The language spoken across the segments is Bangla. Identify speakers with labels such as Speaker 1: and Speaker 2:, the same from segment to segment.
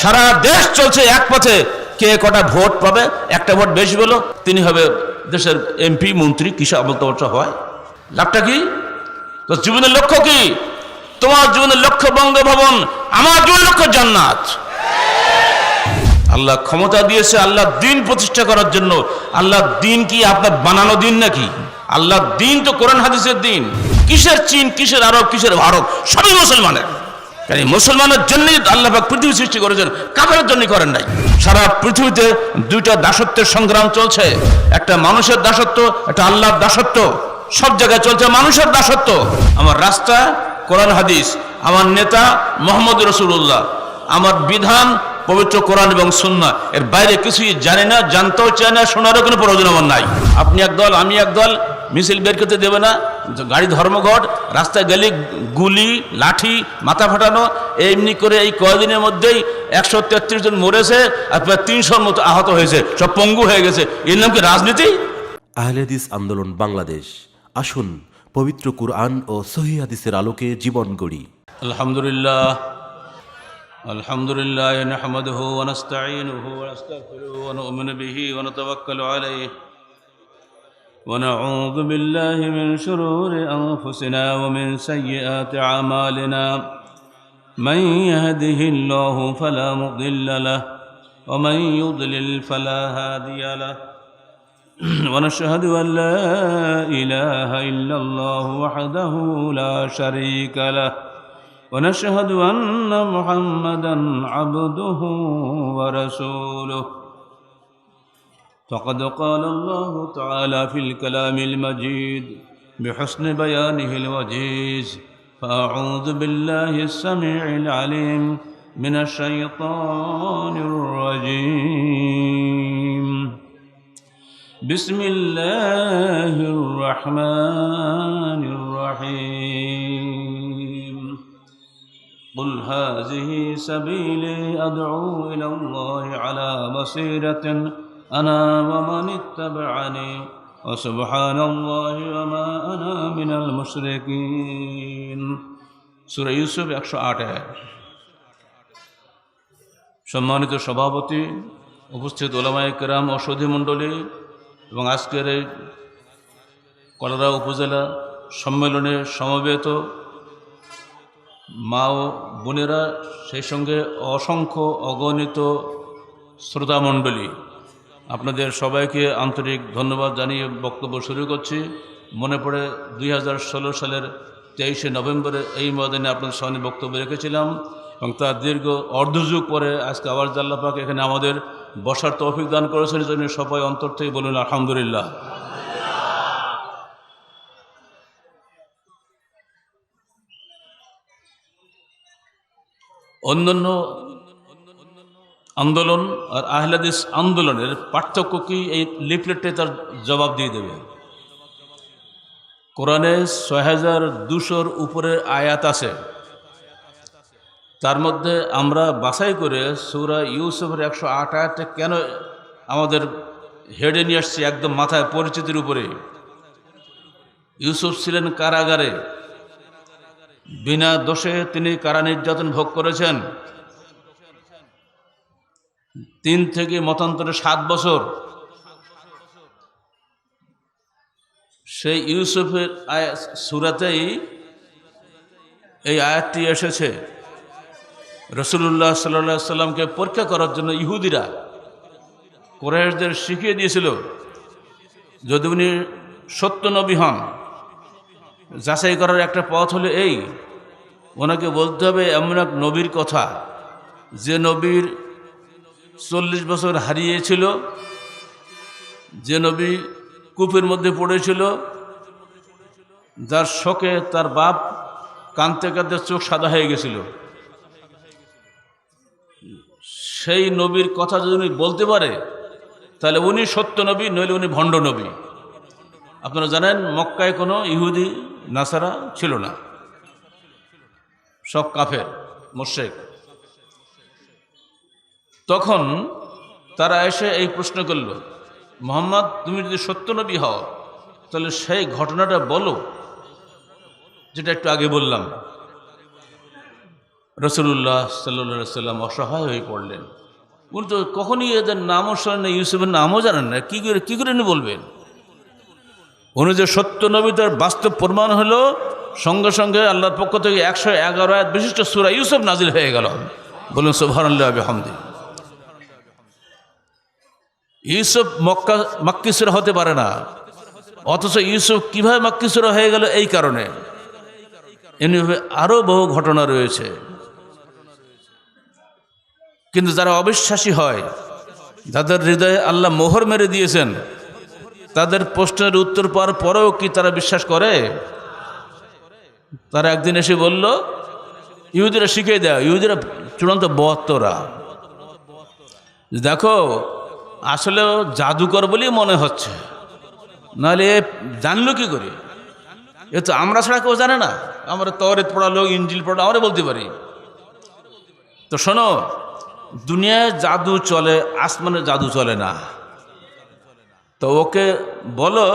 Speaker 1: সারা দেশ চলছে এক পথে, কে কটা ভোট পাবে, একটা ভোট বেশি হলো তিনি হবে দেশের এমপি মন্ত্রী, কিসব বলতে হয়, লাভটা কি? তো জীবনের লক্ষ্য কি? তোমার জীবনের লক্ষ্য বঙ্গভবন, আমার জীবনের লক্ষ্য জান্নাত। আল্লাহ ক্ষমতা দিয়েছে আল্লাহ দিন প্রতিষ্ঠা করার জন্য। আল্লাহ দিন কি আপনার বানানো দিন নাকি? আল্লাহ দিন তো কোরআন হাদিসের দিন। কিসের চীন, কিসের আরব, কিসের ভারত, সবই মুসলমানের। কারণ মুসলমানের জন্যই আল্লাহ পাক পৃথিবী সৃষ্টি করেছেন, কাফেরের জন্য করেন নাই। সারা পৃথিবীতে দুইটা দাসত্বের সংগ্রাম চলছে, একটা মানুষের দাসত্ব, একটা আল্লাহর দাসত্ব। সব জায়গায় চলছে মানুষের দাসত্ব। আমার রাস্তা কোরআন হাদিস, আমার নেতা মুহাম্মদ রাসূলুল্লাহ, আমার বিধান পবিত্র কোরআন এবং সুন্নাহ, এর বাইরে কিছুই জানি না, জানতেও চাই না, শোনারও কোনো প্রয়োজন আমার নাই। আপনি একদল, আমি একদল, মিছিল বের করতে দেবে না, গাড়ি ধর্মঘট, রাস্তায় গেলে গুলি, লাঠি, মাথা ফাটানো, এমনি করে এই কয়েকদিনের মধ্যেই 133 জন মরেছে আর প্রায় 300-র মতো আহত হয়েছে, সব পঙ্গু হয়ে গেছে। এর নাম কি রাজনীতি?
Speaker 2: আহলে হাদিস আন্দোলন বাংলাদেশ, আসুন পবিত্র কুরআন ও সহিহ হাদিসের আলোকে জীবন গড়ি।
Speaker 1: আলহামদুলিল্লাহ, আলহামদুলিল্লাহ নাহমাদুহু ওয়া নাস্তাঈনুহু ওয়া নাস্তাগফিরুহু ওয়া নু'মিনু বিহি ওয়া নাতাওয়াক্কালু আলাইহি ওয়া নাউযু বিল্লাহি মিন শুরুরি আনফুসিনা ওয়া মিন সাইয়্যাতি আমালিনা। মান ইয়াহদিহিল্লাহু ফালা মুদিল্লা লাহু ওয়া মান ইউদ্লিল ফালা হাদিয়া লাহু। ونشهد أن لا إله إلا الله وحده لا شريك له ونشهد أن محمدا عبده ورسوله. فقد قال الله تعالى في الكلام المجيد بحسن بيانه الوجيز. فأعوذ بالله السميع العليم من الشيطان الرجيم. بسم الله الرحمن الرحيم. قل هذه سبيلي أدعو إلى الله على بصيرة أنا ومن اتبعني وسبحان الله وما أنا من المشركين. সূরা ইউসুফ 108। সম্মানিত সভাপতি, উপস্থিত ওলামায়ে কেরাম ও সুধী মণ্ডলী এবং আজকের এই কলারা উপজেলা সম্মেলনে সমবেত মা ও বোনেরা, সেই সঙ্গে অসংখ্য অগণিত শ্রোতামণ্ডলী, আপনাদের সবাইকে আন্তরিক ধন্যবাদ জানিয়ে বক্তব্য শুরু করছি। মনে পড়ে 2016 সালের 23শে নভেম্বরে এই ময়দানে আপনাদের সামনে বক্তব্য রেখেছিলাম এবং তার দীর্ঘ অর্ধযুগ পরে আজকে আবার আল্লাহ পাক এখানে আমাদের বসার তৌফিক দান করেছেন। এই জন্য সবাই অন্তর থেকে বলুন আলহামদুলিল্লাহ। অন্যান্য আন্দোলন আর আহলে হাদিস আন্দোলনের পার্থক্য কি, এই লিফলেটে তার জবাব দিয়ে দেবে। কোরআনে 6200-র উপরে আয়াত আছে, তার মধ্যে আমরা বাছাই করে সূরা ইউসুফের 108 আয়াতটা কেন আমাদের হেডে নিয়ে আসছি, একদম মাথায় পরিচিতির উপরে। ইউসুফ ছিলেন কারাগারে, বিনা দোষে তিনি কারা নির্যাতন ভোগ করেছেন 3 থেকে মতান্তরে 7 বছর। সেই ইউসুফের সূরাতেই এই আয়াতটি এসেছে। রাসূলুল্লাহ সাল্লাল্লাহু আলাইহি সাল্লামকে পরীক্ষা করার জন্য ইহুদিরা কুরাইশদের শিখিয়ে দিয়েছিল, যদি উনি সত্য নবী হন, যাচাই করার একটা পথ হলো এই, ওনাকে বলতে হবে এমন এক নবীর কথা যে নবীর 40 বছর হারিয়েছিল, যে নবী কূপের মধ্যে পড়েছিল, যার শোকে তার বাপ কাঁদতে কাঁদতে চোখ সাদা হয়ে গেছিল। সেই নবীর কথা যদি উনি বলতে পারে তাহলে উনি সত্য নবী, নইলে উনি ভণ্ড নবী। আপনারা জানেন মক্কায় কোনো ইহুদি নাসারা ছিল না, সব কাফের মুশরিক। তখন তারা এসে এই প্রশ্ন করল, মুহাম্মদ তুমি যদি সত্য নবী হও তাহলে সেই ঘটনাটা বলো যেটা একটু আগে বললাম। রাসূলুল্লাহ সাল্লাল্লাহু আলাইহি সাল্লাম অসহায় হয়ে পড়লেন। উনি তো কখনই এদের নামও শোনেন না, ইউসুফের নামও জানেন না, কী করে উনি বলবেন? উনি যে সত্য নবী তার বাস্তব প্রমাণ হলো, সঙ্গে সঙ্গে আল্লাহর পক্ষ থেকে 111 আয়াত বিশিষ্ট সূরা ইউসুফ নাজিল হয়ে গেল। বলুন সুবহানাল্লাহি ওয়া বিহামদিহি। ইউসুফ মক্কি সূরা হতে পারে না, অথচ ইউসুফ কিভাবে মক্কি সূরা হয়ে গেল এই কারণে। এমনিভাবে আরও বহু ঘটনা রয়েছে। কিন্তু যারা অবিশ্বাসী হয়, যাদের হৃদয়ে আল্লাহ মোহর মেরে দিয়েছেন, তাদের প্রশ্নের উত্তর পাওয়ার পরেও কি তারা বিশ্বাস করে? তারা একদিন এসে বলল, ইহুদিরা শিখিয়ে দেয়, ইহুদিরা চূড়ান্ত বহত্তরা, দেখো আসলে জাদুকর বলেই মনে হচ্ছে, নাহলে জানলো কি করে? এ তো আমরা ছাড়া কেউ জানে না, আমরা তওরাত পড়ালো, ইনজিল পড়ালো, আমরা বলতে পারি। তো শোনো, দুনিয়ায় জাদু চলে, আসমানে জাদু চলে না। তো ওকে বলো,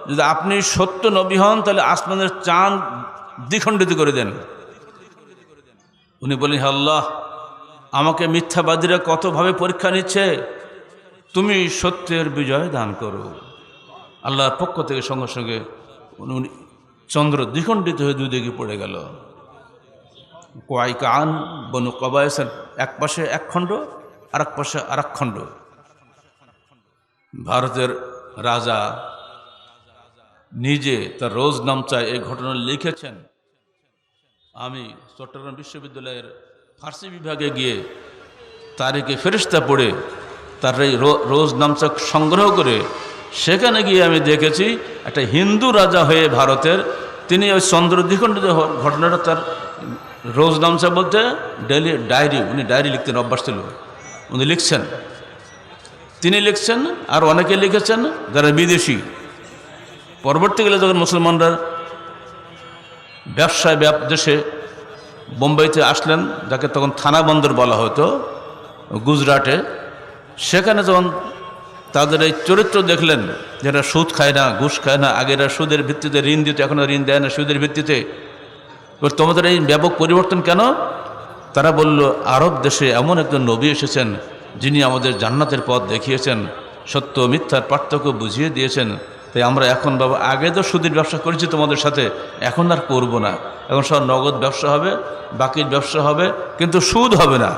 Speaker 1: যদি আপনি সত্য নবী হন তাহলে আসমানের চাঁদ দ্বিখণ্ডিত করে দেন। উনি বলেন, হে আল্লাহ, আমাকে মিথ্যাবাদীরা কতভাবে পরীক্ষা নিচ্ছে, তুমি সত্যের বিজয় দান করো। আল্লাহর পক্ষ থেকে সঙ্গে সঙ্গে উনি চন্দ্র দ্বিখণ্ডিত হয়ে দুই দিকে পড়ে গেল। কোয়াইকান বনু কবায়েসের এক পাশে এক খণ্ড, আর এক পাশে আর এক খণ্ড। ভারতের রাজা নিজে তার রোজনামচায় এই ঘটনা লিখেছেন। আমি চট্টগ্রাম বিশ্ববিদ্যালয়ের ফার্সি বিভাগে গিয়ে তারিখে ফেরেশতা পড়ে তার এই রোজনামচা সংগ্রহ করে সেখানে গিয়ে আমি দেখেছি একটা হিন্দু রাজা হয়ে ভারতের, তিনি ওই চন্দ্র দ্বিখণ্ডিত ঘটনাটা তার রোজনামচা বলতে ডেইলি ডায়েরি, উনি ডায়েরি লিখতেন, অভ্যাস ছিল, উনি লিখছেন। তিনি লিখছেন, আর অনেকে লিখেছেন যারা বিদেশি। পরবর্তীকালে যখন মুসলমানরা ব্যবসায় দেশে বোম্বাইতে আসলেন, যাকে তখন থানা বন্দর বলা হতো গুজরাটে, সেখানে যখন তাদের এই চরিত্র দেখলেন, যারা সুদ খায় না, ঘুষ খায় না, আগেরা সুদের ভিত্তিতে ঋণ দিত, এখনও ঋণ দেয় না সুদের ভিত্তিতে, তোমাদের এই ব্যাপক পরিবর্তন কেন? তারা বলল, আরব দেশে এমন একজন নবী এসেছেন যিনি আমাদের জান্নাতের পথ দেখিয়েছেন, সত্য মিথ্যার পার্থক্য বুঝিয়ে দিয়েছেন। তাই আমরা এখন বাবা, আগে তো সুদের ব্যবসা করেছি তোমাদের সাথে, এখন আর করব না, এখন সব নগদ ব্যবসা হবে, বাকির ব্যবসা হবে, কিন্তু সুদ হবে না।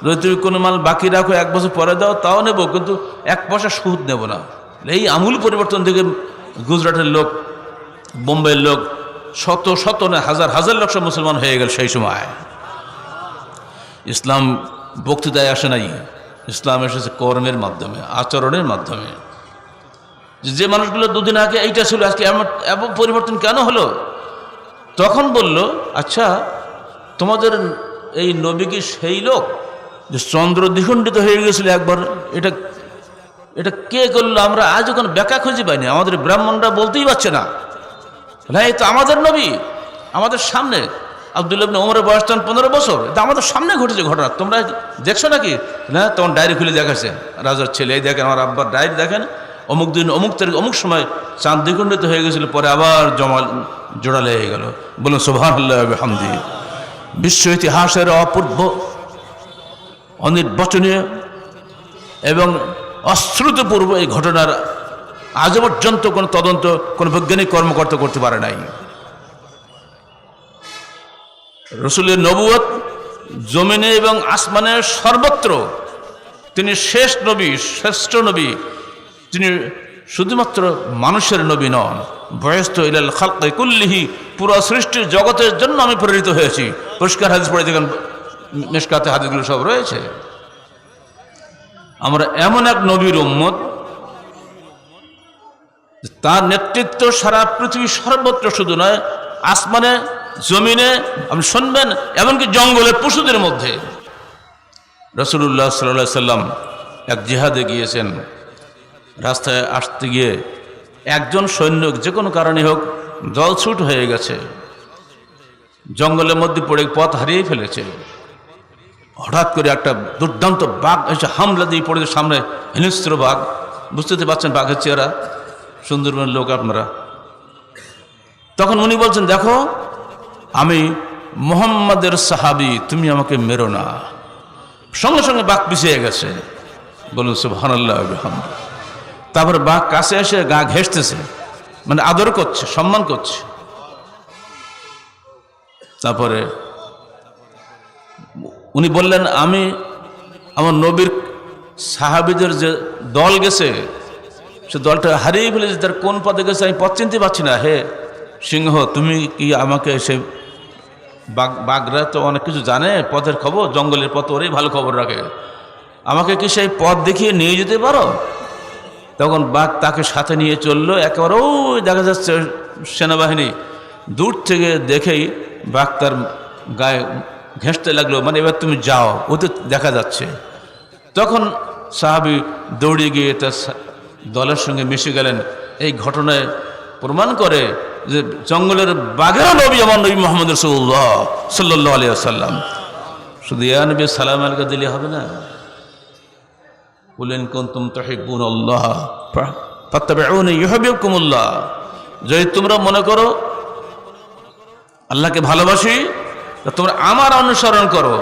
Speaker 1: যদি তুমি কোনো মাল বাকি রাখো, 1 বছর পরে দাও, তাও নেব, কিন্তু 1 পয়সা সুদ নেব না। এই আমূল পরিবর্তন থেকে গুজরাটের লোক, বোম্বাইয়ের লোক, শত শত না হাজার হাজার লক্ষ মুসলমান হয়ে গেল সেই সময়। ইসলাম বক্তৃতায় আসে নাই, ইসলাম এসেছে কর্মের মাধ্যমে, আচরণের মাধ্যমে। যে মানুষগুলো দুদিন আগে এইটা ছিল, আজকে এমন পরিবর্তন কেন হলো? তখন বলল, আচ্ছা তোমাদের এই নবী কি সেই লোক যে চন্দ্র দ্বিখণ্ডিত হয়ে গেছিল একবার? এটা কে করলো? আমরা আজও কোনো ব্যাখ্যা খুঁজে পাইনি, আমাদের ব্রাহ্মণরা বলতেই পারছে না। এই তো আমাদের নবী, আমাদের সামনে। আব্দুল্লাহ ইবনে ওমরের বয়স তখন 15 বছর, এটা আমাদের সামনে ঘটেছে ঘটনা, তোমরা দেখছো নাকি? না, তখন ডায়েরি খুলে দেখাচ্ছে রাজার ছেলে, এই দেখেন আমার আব্বার ডায়েরি, দেখেন অমুক দিন অমুক তারিখ অমুক সময় চাঁদ দ্বিখণ্ডিত হয়ে গেছিল, পরে আবার জোড়ালে হয়ে গেল। বলুন সুবহানাল্লাহি ওয়া বিহামদিহি। বিশ্ব ইতিহাসের অপূর্ব, অনির্বচনীয় এবং অশ্রুতপূর্ব এই ঘটনার আজ পর্যন্ত কোনো তদন্ত কোনো বৈজ্ঞানিক কর্মকর্তা করতে পারে নাই। রসুলের নবুয়ত জমিনে এবং আসমানের সর্বত্র, তিনি শেষ নবী, শ্রেষ্ঠ নবী। তিনি শুধুমাত্র মানুষের নবী নন, বয়স্ত ইলাল খালকি কুল্লিহি, পুরো সৃষ্টির জগতের জন্য আমি প্রেরিত হয়েছি। পরিষ্কার হাদিস পড়ে দেখেন, মিশকাতে হাদিসগুলো সব রয়েছে। আমরা এমন এক নবীর উম্মত, তার নেতৃত্ব সারা পৃথিবী সর্বত্র, শুধু নয় আসমানে, জমিনে, আপনি শুনবেন এমনকি জঙ্গলের পশুদের মধ্যে। রাসূলুল্লাহ সাল্লাল্লাহু আলাইহি সাল্লাম এক জিহাদে গিয়েছেন, রাস্তায় আসতে গিয়ে একজন সৈনিক যে কোনো কারণে হোক জলছুট হয়ে গেছে, জঙ্গলের মধ্যে পড়ে পথ হারিয়ে ফেলেছে। হঠাৎ করে একটা দুর্দান্ত বাঘ এসে হামলা দিয়ে পড়েছে সামনে, হিংস্র বাঘ। বুঝতে পারছেন বাঘের চেহারা, সুন্দরবনের লোক আপনারা। তখন উনি বলছেন, দেখো আমি মুহাম্মাদের সাহাবী, তুমি আমাকে মেরো না। সঙ্গে সঙ্গে বাঘ পিছিয়ে গেছে। বলুন সুবহানাল্লাহ ওয়া বিহামদিহি। তারপর বাঘ কাছে এসে গা ঘেঁষতেছে, মানে আদর করছে, সম্মান করছে। তারপরে উনি বললেন, আমি আমার নবীর সাহাবীদের যে দল গেছে সে দলটা হারিয়ে ফেলেছে, তার কোন পদে গেছে আমি পথ চিনতে পারছি না। হে সিংহ, তুমি কি আমাকে সে বাঘরা তো অনেক কিছু জানে, পথের খবর, জঙ্গলের পথ ওরাই ভালো খবর রাখে, আমাকে কি সেই পথ দেখিয়ে নিয়ে যেতে পারো? তখন বাঘ তাকে সাথে নিয়ে চললো। একেবারে ওই দেখা যাচ্ছে সেনাবাহিনী, দূর থেকে দেখেই বাঘ তার গায়ে ঘেঁষতে লাগলো, মানে এবার তুমি যাও, ওতে দেখা যাচ্ছে। তখন সাহাবী দৌড়ে গিয়ে তার দলের সঙ্গে মিশে গেলেন। এই ঘটনায় প্রমাণ করে যে জঙ্গলের বাঘেরও নবী আমার নবী মুহাম্মদ রাসূলুল্লাহ সাল্লাল্লাহু আলাইহি ওয়াসাল্লাম। শুধু ইয়া নবী সালাম আলাইকা দিলে হবে না, কুল ইন কুনতুম তুহিব্বুনাল্লাহ ফাত্তাবিউনি ইউহিব্বুকুমুল্লাহ। যদি তোমরা মনে করো আল্লাহকে ভালোবাসি, তোমরা আমার অনুসরণ করো,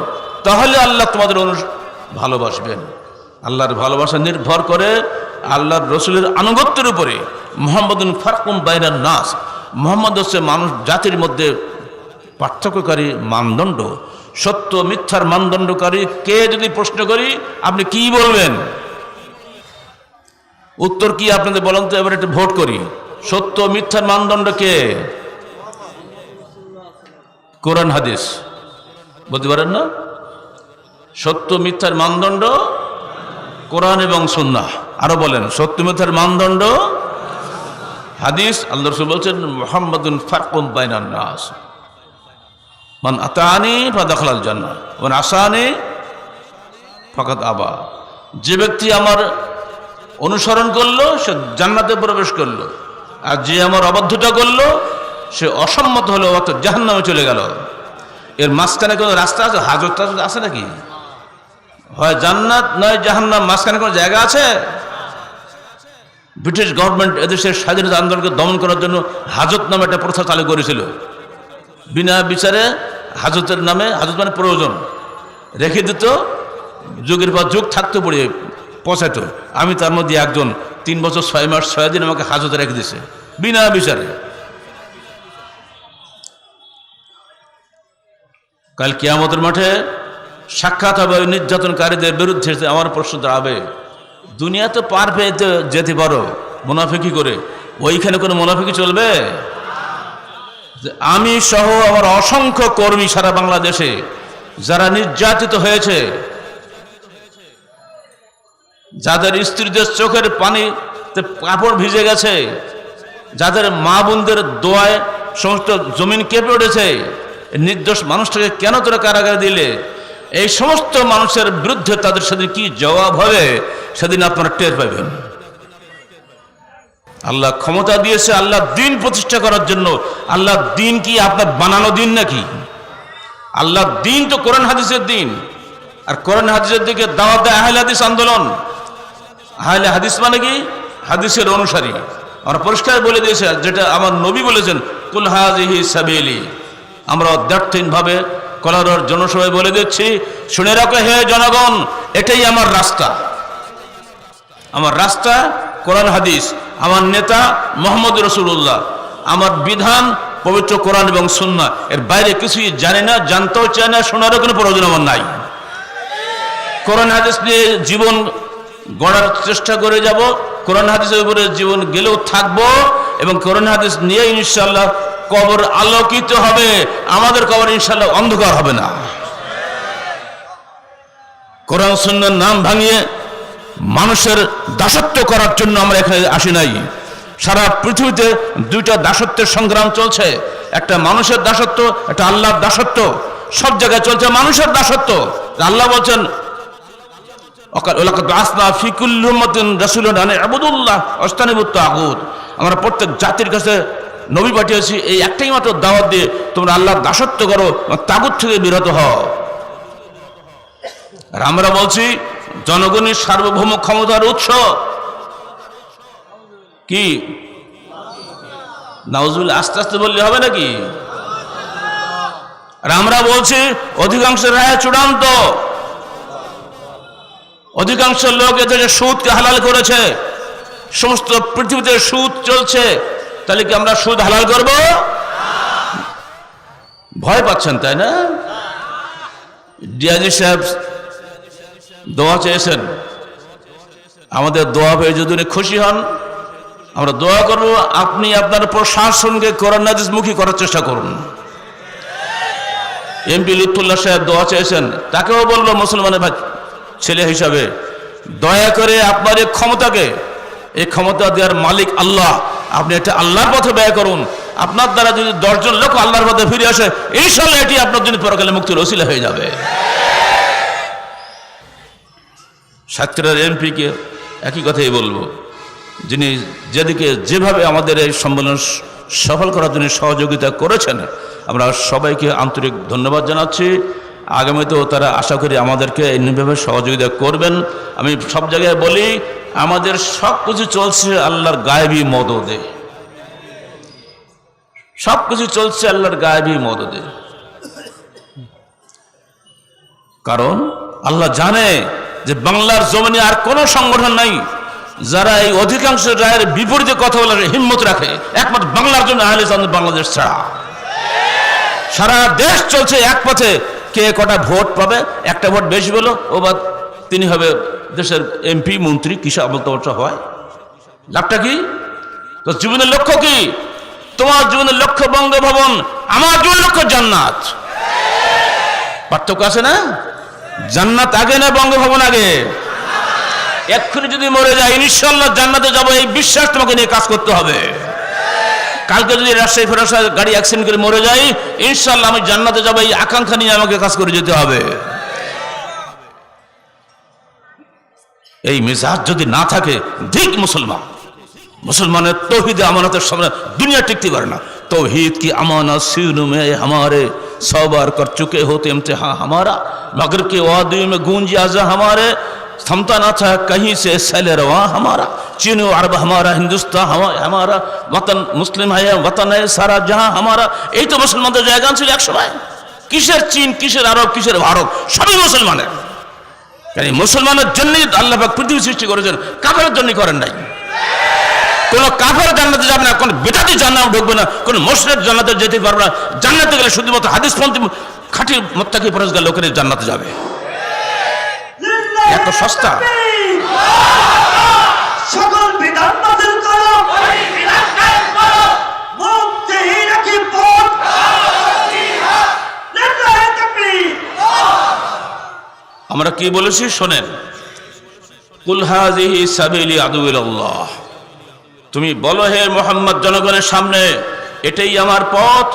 Speaker 1: তাহলে আল্লাহ তোমাদের ভালোবাসবেন। আল্লাহর ভালোবাসা নির্ভর করে আল্লাহর রসুলের আনুগত্যের উপরে। মুহাম্মাদুন ফারকুম বাইনান নাস, মুহাম্মদ হচ্ছে মানুষ জাতির মধ্যে পার্থক্যকারী মানদণ্ড, সত্য মিথ্যার মানদণ্ডকারী। কে যদি প্রশ্ন করি আপনি কি বলবেন? উত্তর কি আপনাদের বলেন তো? এবার একটু ভোট করি। সত্য মিথ্যার মানদণ্ড কে? কোরআন হাদিস। বলতে পারেন না? সত্য মিথ্যার মানদণ্ড কোরআন এবং সুন্নাহ। আরো বলেন, সত্য মিথ্যার মানদণ্ড হাদিস। আল্লাহ রাসূল বলছেন, মুহাম্মাদুন ফারকুম বাইনান নাস, মান আতানি ফাদাখালাল জান্নাহ ওয়া মান আসানি ফাকাদ আবা। যে ব্যক্তি আমার অনুসরণ করলো সে জান্নাতে প্রবেশ করলো, আর যে আমার অবাধ্যতা করলো সে অসম্মত হলো, অর্থাৎ জাহান্নামে চলে গেল। এর মাঝখানে কোনো রাস্তা আছে? হাজত আছে নাকি? হয় জান্নাত নয় জাহান্নাম, মাঝখানে কোনো জায়গা আছে? ব্রিটিশ গভর্নমেন্ট এদেশের স্বাধীনতা আন্দোলনকে দমন করার জন্য হাজত নামে একটা প্রথা চালু করেছিল। বিনা বিচারে হাজতের নামে, হাজত মানে প্রয়োজন, রেখে দিত, যুগের পর যুগ থাকতে পড়ে পচাইত। আমি তার মধ্যে একজন, 3 বছর 6 মাস 6 দিন আমাকে হাজতে রেখে দিয়েছে বিনা বিচারে। কাল কিয়ামতের মাঠে সাক্ষাৎ হবে ওই নির্যাতনকারীদের বিরুদ্ধে। আমার প্রশ্ন দাঁড়াবে, দুনিয়া তো পার পেয়ে যেতে পারো মুনাফিকি করে, ওইখানে কোনো মুনাফিকি চলবে? আমি সহ আমার অসংখ্য কর্মী সারা বাংলাদেশে যারা নির্যাতিত হয়েছে, যাদের স্ত্রীদের চোখের পানিতে কাপড় ভিজে গেছে, যাদের মা বোনদের দোয়ায় সমস্ত জমিন কেঁপে উঠেছে, নির্দোষ মানুষটাকে কেন তোরা কারাগারে দিলে? এই সমস্ত মানুষের বিরুদ্ধে তাদের সেদিন কি জবাব হবে সেদিন আপনারা টের পাবেন। আল্লাহ ক্ষমতা দিয়েছে আল্লাহ দিন প্রতিষ্ঠা করার জন্য। আল্লাহ দিন কি আপনার বানানো দিন নাকি? আল্লাহ দিন তো কোরআন হাদিসের দিন, আর কোরআন হাদিসের দিকে দাওয়াত দেয় আহলে হাদিস আন্দোলন। আহলে হাদিস মানে কি? হাদিসের অনুসারী। আমরা পরিষ্কার বলে দিয়েছে, যেটা আমার নবী বলেছেন, কুল হাযিহি সাবিলি। আমরা অদ্ব্যর্থহীনভাবে কলারর জনসভায় বলে দিচ্ছি, শুনে রাখো হে জনগণ, এটাই আমার রাস্তা। আমার রাস্তা কোরআন হাদিস, আমার নেতা মুহাম্মদ রাসূলুল্লাহ, আমার বিধান পবিত্র কোরআন এবং সুন্নাহ। এর বাইরে কিছুই জানি না, জানতেও চাই না, শোনারও কোনো প্রয়োজন আমার নাই। কোরআন হাদিস নিয়ে জীবন গড়ার চেষ্টা করে যাব, কোরআন হাদিসের উপরে জীবন গেলেও থাকবো, এবং কোরআন হাদিস নিয়ে ইনশাআল্লাহ কবর আলোকিত হবে, আমাদের কবর ইনশাআল্লাহ অন্ধকার হবে না। কোরআন সুন্নাহর নাম ভাঙিয়ে মানুষের দাসত্ব করার জন্য আমরা এখানে আসি নাই। সারা পৃথিবীতে 2টা দাসত্বের সংগ্রাম চলছে, একটা মানুষের দাসত্ব, একটা আল্লাহর দাসত্ব। সব জায়গায় চলছে মানুষের দাসত্ব। আল্লাহ বলছেন, আমরা প্রত্যেক জাতির কাছে নবী পাঠিয়েছি এই একটাই মাত্র দাওয়াত দিয়ে, তোমরা আল্লাহর দাসত্ব করো, তাগুত থেকে বিরত হও। আর আমরা বলছি জনগণের সার্বভৌম ক্ষমতার উৎস কি? নাউজুবিল্লাহ। আস্তে আস্তে বললে হবে নাকি? আর আমরা বলছি অধিকাংশ রায় চূড়ান্ত। অধিকাংশ লোক এদেশে সুদকে হালাল করেছে, সমস্ত পৃথিবীতে সুদ চলছে, তাহলে কি আমরা সুদ হালাল করব? ভয় পাচ্ছেন তাই না? ডিআইজি সাহেব দোয়া চেয়েছেন, আমাদের দোয়া পেয়ে যদি উনি খুশি হন আমরা দোয়া করব আপনি আপনার প্রশাসনকে কোরআন হাদিস মুখী করার চেষ্টা করুন। এমপি লুৎফুল্লাহ সাহেব দোয়া চেয়েছেন, তাকেও বলবো মুসলমানের ভাই ছেলে হিসাবে দয়া করে আপনার এই ক্ষমতাকে, এই ক্ষমতা দেওয়ার মালিক আল্লাহ, আপনি এটা আল্লাহর পথে ব্যয় করুন। আপনার দ্বারা যদি 10 জন লোক আল্লাহর পথে ফিরে আসে ইনশাআল্লাহ এটি আপনার জন্য পরকালে মুক্তির ওসিলা হয়ে যাবে। সাতক্ষীরার এমপিকে একই কথাই বলবো, যিনি যেদিকে যেভাবে আমাদের এই সম্মেলন সফল করার জন্য সহযোগিতা করেছেন, আমরা সবাইকে আন্তরিক ধন্যবাদ জানাচ্ছি। আগামীতেও তারা আশা করি আমাদেরকে এইভাবে সহযোগিতা করবেন। আমি সব জায়গায় বলি আমাদের সব কিছু চলছে আল্লাহর গায়েবী মদদে, সব কিছু চলছে আল্লাহর গায়েবী মদদে। কারণ আল্লাহ জানে যে বাংলার জমিনে আর কোন সংগঠন নাই যারা এই অধিকাংশ রায়ের বিপরীতে কথা বলার হিম্মত রাখে, একমাত্র বাংলার জন্য আহলে সুন্নাত বাংলাদেশ ছাড়া। সারা দেশ চলছে এক পথে, কে কটা ভোট পাবে, একটা ভোট বেশি পেল ও বা তিনি হবে দেশের এমপি মন্ত্রী, কিসা বলতে হয়, লাভটা কি? তো জীবনের লক্ষ্য কি? তোমার জীবনের লক্ষ্য বঙ্গভবন, আমার জীবনের লক্ষ্য জান্নাত। পার্থক্য আছে না? জান্নাত আগে না বঙ্গভবন আগে? এক্ষুনি যদি মরে যায় ইনশাআল্লাহ জান্নাতে যাবো, এই বিশ্বাস তোমাকে নিয়ে কাজ করতে হবে। কালকে যদি রাজশাহী ফেরাসা গাড়ি অ্যাক্সিডেন্ট করে মরে যাই ইনশাআল্লাহ আমি জান্নাতে যাবো, এই আকাঙ্ক্ষা নিয়ে আমাকে কাজ করে যেতে হবে। এই মেজাজ যদি না থাকে ঠিক মুসলমানের তৌহিদে আমানতের সামনে দুনিয়া টিকতে পারে না। तौहीद की अमानत सीनों में हमारे 100 बार कर चुके होते इम्तिहान हमारा, मगरिब के वादियों में गूंजी आज़ा हमारे, थमता ना था कहीं से सैल रवा हमारा, चीन और अरब हमारा, हिंदुस्तान हमारा, वतन मुस्लिम है, वतन है सारा जहां हमारा। এই তো মুসলমানদের জায়গা ছিল এক সময়। কিসের চীন, কিসের আরব, কিসের ভারত, সবই মুসলমানের। কারণ মুসলমানের জন্যই আল্লাহ পাক পৃথিবী সৃষ্টি করেছেন, কাফেরের জন্য করেন নাই। কোন কাফের জান্নাতে যাবে না, কোন বিদআতি জান্নাতে ঢুকবে না, কোন মুশরিক জান্নাতে যেতে পারবে না। জান্নাতে গেলে শুধুমাত্র হাদিসপন্থী খাঁটি মুত্তাকি পরহেজগার লোকেরা জান্নাতে যাবে। এত সস্তা।
Speaker 3: সকল বিধান বাতিল করো, ওই বিধান কায়েম করো, মুক্তিহীন কি পথ, লিল্লাহি তাকবীর।
Speaker 1: আমরা কি বলেছি শোনেন, কুল হাযিহি সাবিলি আদুইল্লাহ, তুমি বলো হে মুহাম্মদ জনগণের সামনে এটাই আমার পথ,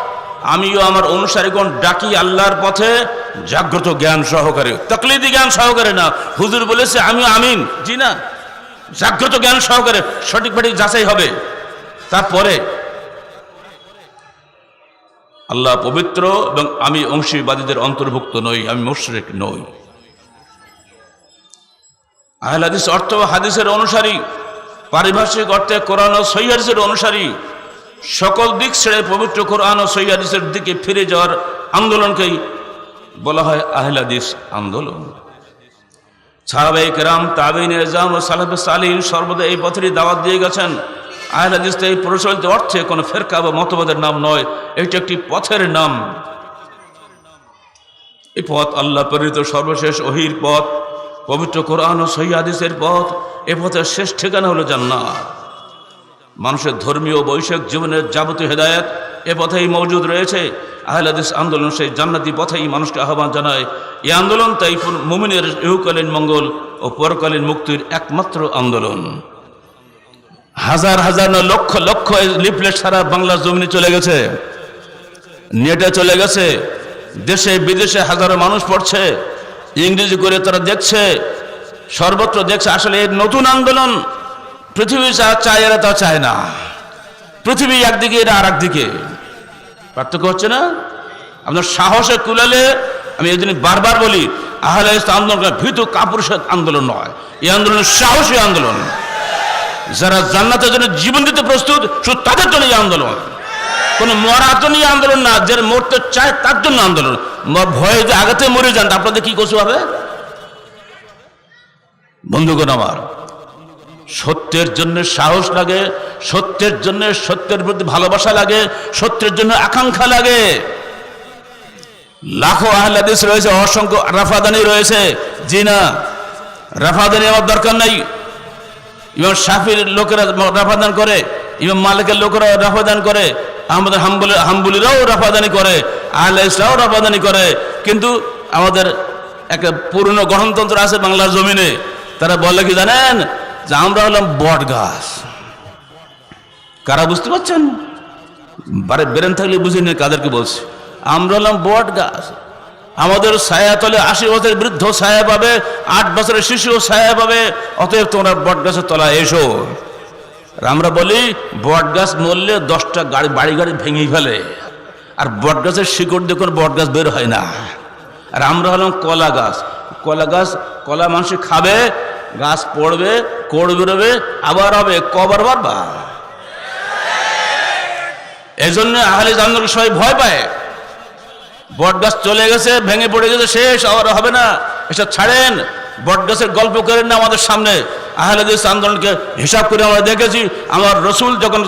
Speaker 1: আমিও আমার অনুসারীগণ ডাকি আল্লাহর পথে জাগ্রত জ্ঞান সহকারে, তাকলিদি জ্ঞান সহকারে না। হুজুর বলেছে আমিও আমিন, জি না, জাগ্রত জ্ঞান সহকারে সঠিক সঠিক যাচাই হবে। তারপরে আল্লাহ পবিত্র এবং আমি অংশীবাদীদের অন্তর্ভুক্ত নই, আমি মুশরিক নই। আহলে হাদিস অর্থ হাদিসের অনুসারী, পারিভাষিক অর্থে কোরআন ও সহিহ হাদিসের অনুসারী, সকল দিক ছেড়ে পবিত্র কোরআন ও সহিহ হাদিসের দিকে ফিরে যাওয়ার আন্দোলনকেই বলা হয় আহলে হাদিস আন্দোলন। সাহাবায়ে কেরাম, তাবেঈন ইজম ও সালাফে সালিহিন সর্বদা এই পথেরই দাওয়াত দিয়ে গেছেন। আহলে হাদিস এই প্রচলিত অর্থে কোনো ফেরকা বা মতবাদের নাম নয়, এটা একটি পথের নাম। এই পথ আল্লাহ প্রেরিত সর্বশেষ ওহীর পথ, পবিত্র কোরআন ও সহিহ হাদিসের পথ। এ পথের শেষ ঠিকানা হলো জান্নাত। মানুষের ধর্মীয় বৈষয়িক জীবনের যাবতীয় হেদায়েত এ পথেই মজুদ রয়েছে। আহলে হাদিস আন্দোলন সেই জান্নাতি পথেই মানুষকে আহ্বান জানায়। এই আন্দোলন তাই মুমিনের ইহকালীন মঙ্গল ও পরকালীন মুক্তির একমাত্র আন্দোলন। হাজার হাজার না লক্ষ লক্ষ লিফলেট সারা বাংলার জমিনে চলে গেছে, নেটে চলে গেছে, দেশে বিদেশে হাজারো মানুষ পড়ছে, ইংরেজি করে তারা দেখছে, সর্বত্র দেখছে। আসলে এর নতুন আন্দোলন পৃথিবী যা চায় এরা তা চায় না। পৃথিবী একদিকে, এরা আর একদিকে, পার্থক্য হচ্ছে না? আপনার সাহসে কুলালে, আমি এই জন্য বারবার বলি আহলে হাদিস আন্দোলন ভীতু কাপুরুষের আন্দোলন নয়, এই আন্দোলন সাহসী আন্দোলন। যারা জান্নাতের জন্য জীবন দিতে প্রস্তুত শুধু তাদের জন্য এই আন্দোলন। কোন মরার জন্য আন্দোলন না, যে মরতে চায় তার জন্য আন্দোলন। ভয়ে যে আগাতে মরে যান, আপনাদের কি করতে হবে? বন্ধুগণ আমার, সত্যের জন্য সাহস লাগে, সত্যের জন্য, সত্যের প্রতি ভালোবাসা লাগে, সত্যের জন্য আকাঙ্ক্ষা লাগে। লাখো আহলে হাদিস রয়েছে, অসংখ্য রাফাদানি রয়েছে। জি না, রাফাদানি আমার দরকার নাই। ইমাম শাফির লোকেরা রাফাদান করে, ইমাম মালিকের লোকেরা রাফাদান করে, আমাদের হাম্বলিরাও রাফাদানি করে, আহলে হাদিসরাও রাফাদানি করে। কিন্তু আমাদের একটা পুরনো গঠনতন্ত্র আছে বাংলার জমিনে, তারা বলে কি জানেন? যে আমরা হলাম বট গাছ। কারা বুঝতে পারছেন? বেরেন থাকলে বুঝে নিন কাদেরকে বলছে। আমরা হলাম বট গাছ, আমাদের ছায়া তলে 80 বছরের বৃদ্ধ ছায়া পাবে, 8 বছরের শিশু ছায়া পাবে, অতএব তোমরা বট গাছের তলায় এসো। আর আমরা বলি বট গাছ মরলে 10টা বাড়ি গাড়ি ভেঙে ফেলে, আর বট গাছের শিকড় দিয়ে কোনো বট গাছ বের হয় না। আর আমরা হলাম কলা গাছ। কলা গাছ, কলা মানুষ খাবে, গাছ পড়বে, কোড় বেরোবে, আবার হবে, কবার বারবা। এই জন্য আহলে আন্দোলন সবাই ভয় পায়। বট গাছ চলে গেছে, ভেঙে পড়ে গেছে, শেষ, আর হবে না, এসব ছাড়েন। বট গাছের গল্প করেন না আমাদের সামনে। আহলে হাদিস আন্দোলনকে হিসাব করে আমরা দেখেছি, আমার রসুল যখন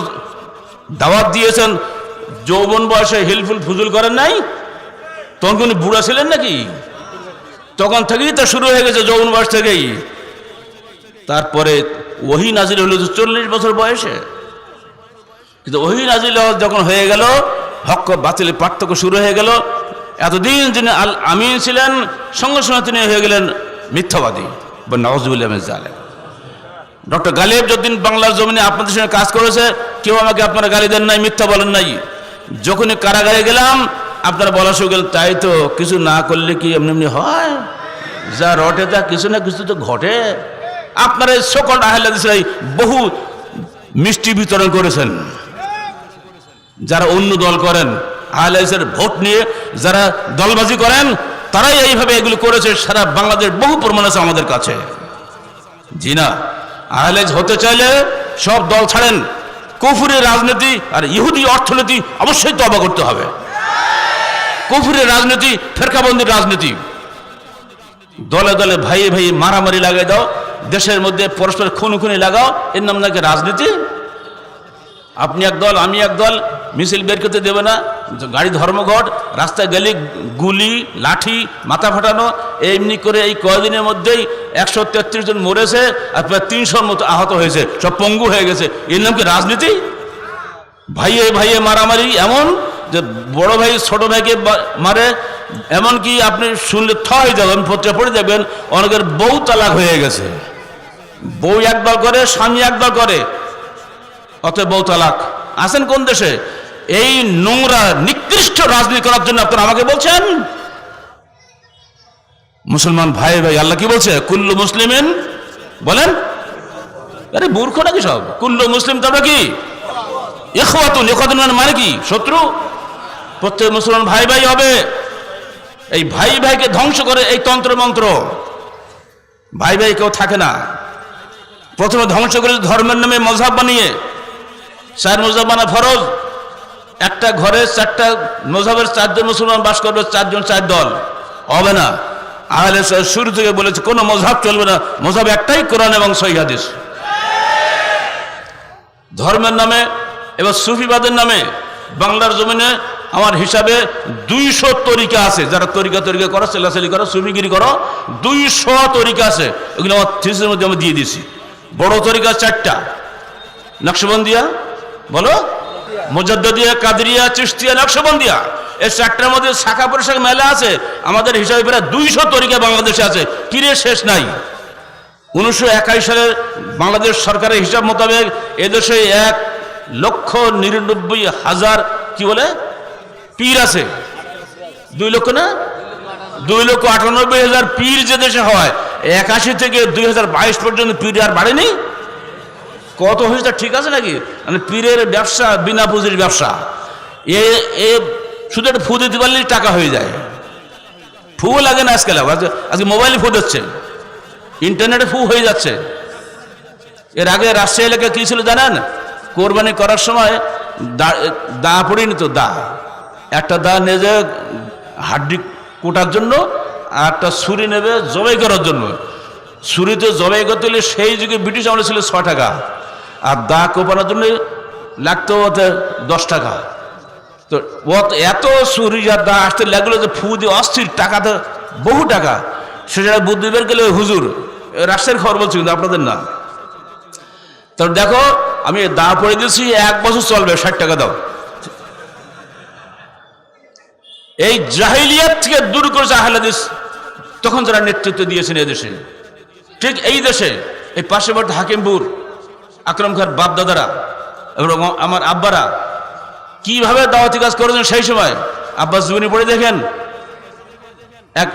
Speaker 1: দাওয়াত দিয়েছেন, যৌবন বয়সে হিলফুল ফুজুল করেন নাই, তখন উনি বুড়া ছিলেন নাকি? তখন থেকেই তো শুরু হয়ে গেছে, যৌবন বয়স থেকেই। তারপরে ওহী নাজিল হলো 40 বছর বয়সে। কিন্তু ওহী নাজিল যখন হয়ে গেল, হক বাতিলের পার্থক্য শুরু হয়ে গেল। এতদিন যিনি আল আমিন ছিলেন, সঙ্গে সঙ্গে তিনি হয়ে গেলেন মিথ্যাবাদী। নাউজুবিল্লাহ মিনাজ জালিক। ডক্টর গালিব যতদিন বাংলার জমিনে আপনাদের সঙ্গে কাজ করেছে, কেউ আমাকে আপনারা গালি দেন নাই, মিথ্যা বলেন নাই। যখনই কারাগারে গেলাম, আপনারা বলা শুরু গেলেন, তাই তো, কিছু না করলে কি এমনি এমনি হয়? যা রটে তা কিছু না কিছু তো ঘটে। আপনারা এই সকল আহলে হাদিসরাই বহু মিষ্টি বিতরণ করেছেন। যারা অন্য দল করেন, আহলে হাদিসের ভোট নিয়ে যারা দলবাজি করেন, তারাই এইভাবে এগুলো করেছে। সারা বাংলাদেশ বহু প্রমাণ আছে আমাদের কাছে। জি না, আহলে হাদিস হতে চাইলে সব দল ছাড়েন। কুফরের রাজনীতি আর ইহুদি অর্থনীতি অবশ্যই তওবা করতে হবে। কুফরের রাজনীতি, ফেরকাবন্দির রাজনীতি, দলে দলে ভাইয়ে ভাইয়ে মারামারি লাগাই দাও, দেশের মধ্যে পরস্পর খুনোখুনি লাগাও, এর নাম নাকি রাজনীতি? আপনি এক দল, আমি এক দল, মিছিল বের করতে দেবে না, গাড়ি ধর্মঘট, রাস্তায় গেলে গুলি, লাঠি, মাথা ফাটানো। এমনি করে এই কয়েকদিনের মধ্যেই 133 জন মরেছে, আর প্রায় 300-র মতো আহত হয়েছে, সব পঙ্গু হয়ে গেছে। এর নাম কি রাজনীতি? ভাইয়ে ভাইয়ে মারামারি, এমন যে বড় ভাই ছোট ভাইকে মারে। এমনকি আপনি শুনলে থয় যাবেন, পত্রে পড়ে যাবেন, অনেকের বউ তালাক হয়ে গেছে। বউ একদল করে, স্বামী একদল করে, অতএব বউ তালাক। আছেন কোন দেশে? এই নোংরা নিকৃষ্ট রাজনীতি করার জন্য আপনারা আমাকে বলছেন? মুসলমান ভাই ভাই, আল্লাহ কি বলছে? কুল্লু মুসলিমিন, বলেন, আরে মূর্খ নাকি সব? কুল্লু মুসলিম তারপরে কি? ইখওয়াতুন। ইখওয়াতুন মানে কি? শত্রু। প্রত্যেক মুসলমান ভাই ভাই হবে। এই ভাই ভাইকে ধ্বংস করে এই তন্ত্র মন্ত্র। ভাই ভাই কেউ থাকে না। প্রথমে ধ্বংস করে ধর্মের নামে মযহাব বানিয়ে, 4 মযহাব বানা ফরজ। একটা ঘরে 4টা মযহাবের 4 জন মুসলমান বাস করবে, 4 জন 4 দল, হবে না। আহলে হাদিস শুরু থেকে বলেছে কোনো মযহাব চলবে না, মযহাব একটাই, কোরআন এবং সহিহ হাদিস। ধর্মের নামে এবার সুফিবাদের নামে বাংলার জমিনে আমার হিসাবে 200 তরিকা আছে। যারা তরিকা করো, সেলাসেলি করো, সুফিগিরি করো, 200 তরিকা আছে। এগুলো আমার থিসিসের মধ্যে আমি দিয়ে দিছি। বড় তরিকা 4টা, নকশবন্দিয়া, বলো, মুজাদ্দিদিয়া, কাদরিয়া, চিশতিয়া, নকশবন্দিয়া। এই 4টার মধ্যে শাখা প্রশাখা মেলা আছে। আমাদের হিসাবে প্রায় 200 তরিকা বাংলাদেশে আছে। কিরে শেষ নাই। 1921 সালের বাংলাদেশ সরকারের হিসাব মোতাবেক এদেশে 1,99,000 কি বলে পীর আছে। 2 লক্ষ না, 2,98,000 পীর যে দেশে হয়, 81 থেকে 2022 পর্যন্ত পীর আর বাড়েনি। কত হয়েছে তা ঠিক আছে নাকি? মানে পীরের ব্যবসা বিনা পুঁজির ব্যবসা। এ শুধু একটা ফু দিতে পারলেই টাকা হয়ে যায়। ফু লাগে না আজকাল, আজকে মোবাইলে ফু দিচ্ছে, ইন্টারনেটে ফু হয়ে যাচ্ছে। এর আগে রাজশাহী এলাকায় কি ছিল জানেন? কোরবানি করার সময় দা পড়িনি তো, দা একটা দা নেবে হাড্ডি কোটার জন্য, আর একটা ছুরি নেবে জবাই করার জন্য। ছুরিতে জবাই করতে হলে সেই যুগে ব্রিটিশ আমলে ছিল 6 টাকা, আর দা কোপানোর জন্য লাগতো 10 টাকা। তো এত ছুরি আর দা আসতে লাগলো যে ফু দিয়ে অস্থির, টাকা তো বহু টাকা। সেটা বুদ্ধি বের গেলে হুজুর, রাষ্ট্রের খবর বলছি কিন্তু আপনাদের না। তো দেখো আমি দা পড়ে দিয়েছি, 1 বছর চলবে, 60 টাকা দাও। এই জাহিলিয়াত থেকে দূর করেছে আহলে হাদিস তখন যারা নেতৃত্ব দিয়েছেন এদেশে। ঠিক এই দেশে এই পার্শ্ববর্তী হাকিমপুর আকরাম খান বাপ দাদারা এবং আমার আব্বারা কিভাবে দাওয়াতি কাজ করেছেন সেই সময়। আব্বাস জীবনী পড়ে দেখেন, এক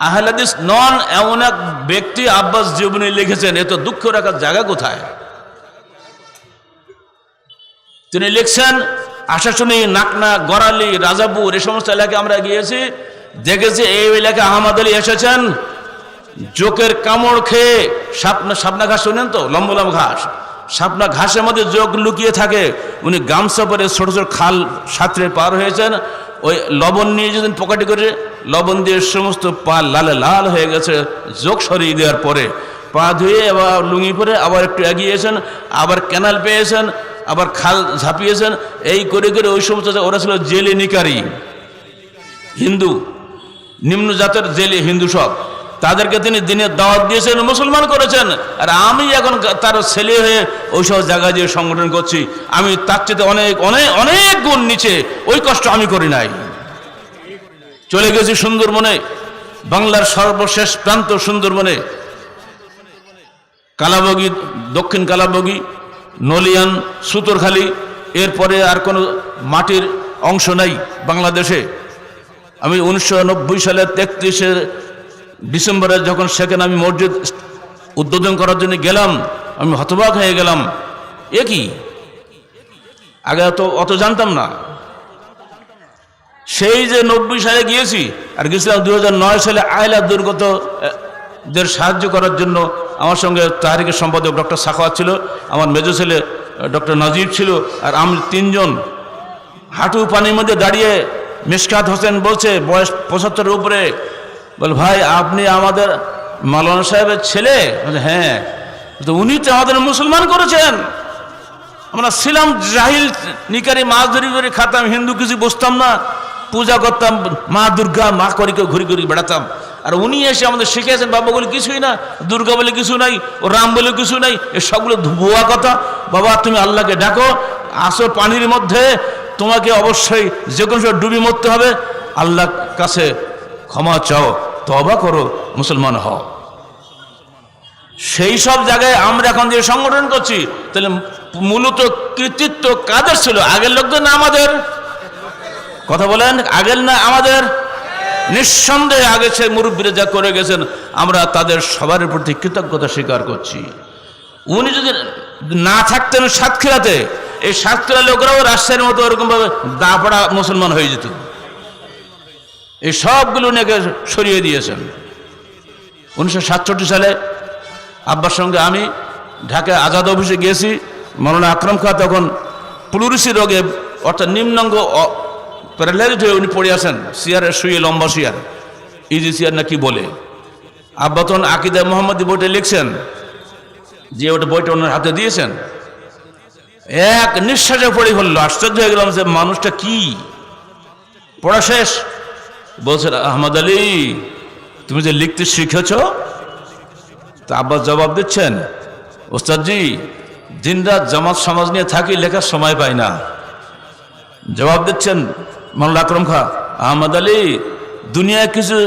Speaker 1: আহলে হাদিস নন এমন এক ব্যক্তি আব্বাস জীবনী লিখেছেন, এত দুঃখ রাখার জায়গা কোথায়। তিনি লিখছেন, আশাশুনি, নাকনা, গড়ালি, রাজাপুর এই সমস্ত এলাকায় আমরা গিয়েছি, দেখেছি এই এলাকায় আহমদ আলী এসেছেন জোকের কামড় খেয়ে। শাপনা ঘাস শোনেন তো, লম্বা লম্বা ঘাস, শাপনা ঘাসের মধ্যে জোক লুকিয়ে থাকে। উনি গামছা পরে ছোট ছোট খাল সাঁতরে পার হয়েছেন, ওই লবণ নিয়ে যেদিন পকেটে করে লবণ দিয়ে সমস্ত পা লালে লাল হয়ে গেছে জোক সরিয়ে দেওয়ার পরে। পা ধুয়ে আবার লুঙ্গি পরে আবার একটু এগিয়েছেন, আবার ক্যানাল পেয়েছেন, আবার খাল ঝাঁপিয়েছেন। এই করে করে ওই সমস্ত ওরা ছিল জেলে নিকারি হিন্দু, নিম্ন জাতের জেলে হিন্দু সব। তাদেরকে তিনি দিনের দাওয়াত দিয়েছেন, মুসলমান করেছেন। আর আমি এখন তার ছেলে হয়ে ওই সব জায়গায় যে সংগঠন করছি, আমি তার চেয়ে অনেক অনেক অনেক গুণ নিচে, ওই কষ্ট আমি করি নাই। চলে গেছি সুন্দরবনে, বাংলার সর্বশেষ প্রান্ত সুন্দরবনে, কালাবগি, দক্ষিণ কালাবগি, নলিয়ান, সুতরখালি, এরপরে আর কোনো মাটির অংশ নাই বাংলাদেশে। আমি 1990 সালের 31শে ডিসেম্বরে যখন সেখানে আমি মসজিদ উদ্বোধন করার জন্য গেলাম, আমি হতবাক হয়ে গেলাম। এ কি, আগে অত জানতাম না। সেই যে 90 সালে গিয়েছি, আর গেছিলাম 2009 সালে আয়লা দুর্গতদের সাহায্য করার জন্য। আমার সঙ্গে তাহরিকের সম্পাদক ডক্টর সাখাওয়াত ছিল, আমার মেজো ছেলে ডক্টর নাজিব ছিল, আর আমি 3 জন হাঁটু পানির মধ্যে দাঁড়িয়ে। মিশকাত হোসেন বলছে, বয়স 75-এর উপরে, বল ভাই আপনি আমাদের মাওলানা সাহেবের ছেলে? হ্যাঁ। তো উনি তো আমাদের মুসলমান করেছেন। আমরা ছিলাম জাহিল নিকারি, মাছ ধরি ধরে খাতাম, হিন্দু কিছু বুঝতাম না, পূজা করতাম মা দুর্গা, মা করি ঘুরি ঘুরি বেড়াতাম। আর উনি এসে আমাদের শিখিয়েছেন, বাবা বলে কিছুই না, দুর্গা বলে কিছু নাই, ও রাম বলে কিছু নাই, এ সবগুলো ভুয়া কথা। বাবা তুমি আল্লাহকে ডাকো, আসো পানির মধ্যে, তোমাকে অবশ্যই যে কোনো সময় ডুবি মরতে হবে, আল্লাহর কাছে ক্ষমা চাও, তওবা করো, মুসলমান হও। সেই সব জায়গায় আমরা এখন যে সংগঠন করছি, তাহলে মূলত কৃতিত্ব কাদের ছিল? আগের লোকদের না আমাদের? কথা বলেন, আগের না আমাদের? নিঃসন্দেহে আগে সে মুরব্বীরা যা করে গেছেন, আমরা তাদের সবার প্রতি কৃতজ্ঞতা স্বীকার করছি। উনি যদি না থাকতেন সাতক্ষীরাতে, এই সাতক্ষীরা লোকরাও রাজশাহীর মতো ওরকমভাবে দাপড়া মুসলমান হয়ে যেত। এই সবগুলো উনাকে সরিয়ে দিয়েছেন। 1967 সালে আব্বার সঙ্গে আমি ঢাকা আজাদ অফিসে গিয়েছি। মাওলানা আকরাম খান তখন প্লুরিসি রোগে, অর্থাৎ নিম্নাঙ্গ প্যারালাইজড হয়ে উনি পড়ে আছেন, চেয়ারে শুয়ে, লম্বা চেয়ার, ইজি চেয়ার না কি বলে। আব্বা তখন আকিদা মোহাম্মদী বইটা লিখছেন, যে ওটা বইটা ওনার হাতে দিয়েছেন। এক নিঃশ্বাসে পড়ে ফেললো। আশ্চর্য হয়ে গেলাম যে মানুষটা কি। পড়া শেষ বলছেন, আহমদ আলী তুমি যে লিখতে শিখেছ? তা আব্বাস জবাব দিচ্ছেন, ওস্তাদজি দিনরাত জামাত সমাজ নিয়ে থাকি, লেখার সময় পাই না। জবাব দিচ্ছেন মাওলানা আকরাম খান, আহমদ আলী দুনিয়ায় কিছু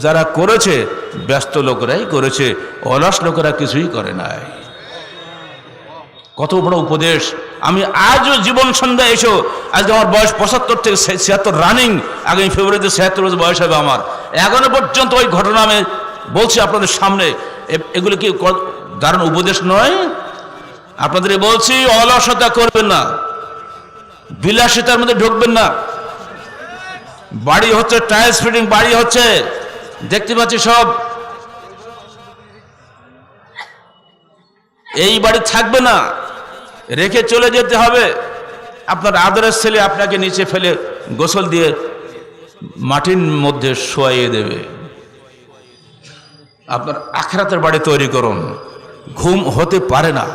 Speaker 1: যারা করেছে ব্যস্ত লোকেরাই করেছে, অলস লোকেরা কিছুই করে নাই। কত বড় উপদেশ। আমি আজও জীবন সন্ধ্যা এসো, আজকে আমার বয়স 75 থেকে 76 রানিং, আগামী ফেব্রুয়ারিতে 76 বছর বয়স হবে আমার। এখনো পর্যন্ত ওই ঘটনা আমি বলছি আপনাদের সামনে। এগুলো কি দারুণ উপদেশ নয়? আপনাদের বলছি, অলসতা করবেন না, বিলাসিতার মধ্যে ঢুকবেন না। বাড়ি হচ্ছে টাইলস ফিটিং, বাড়ি হচ্ছে, দেখতে পাচ্ছি সব। এই বাড়ি থাকবে না, রেখে চলে যেতে হবে। আপনার আদরের ছেলে আপনাকে নিচে ফেলে গোসল দিয়ে মাটির মধ্যে শোয়াইয়ে দেবে। আপনার আখিরাতের বাড়ি তৈরি করুন। ঘুম হতে পারে না,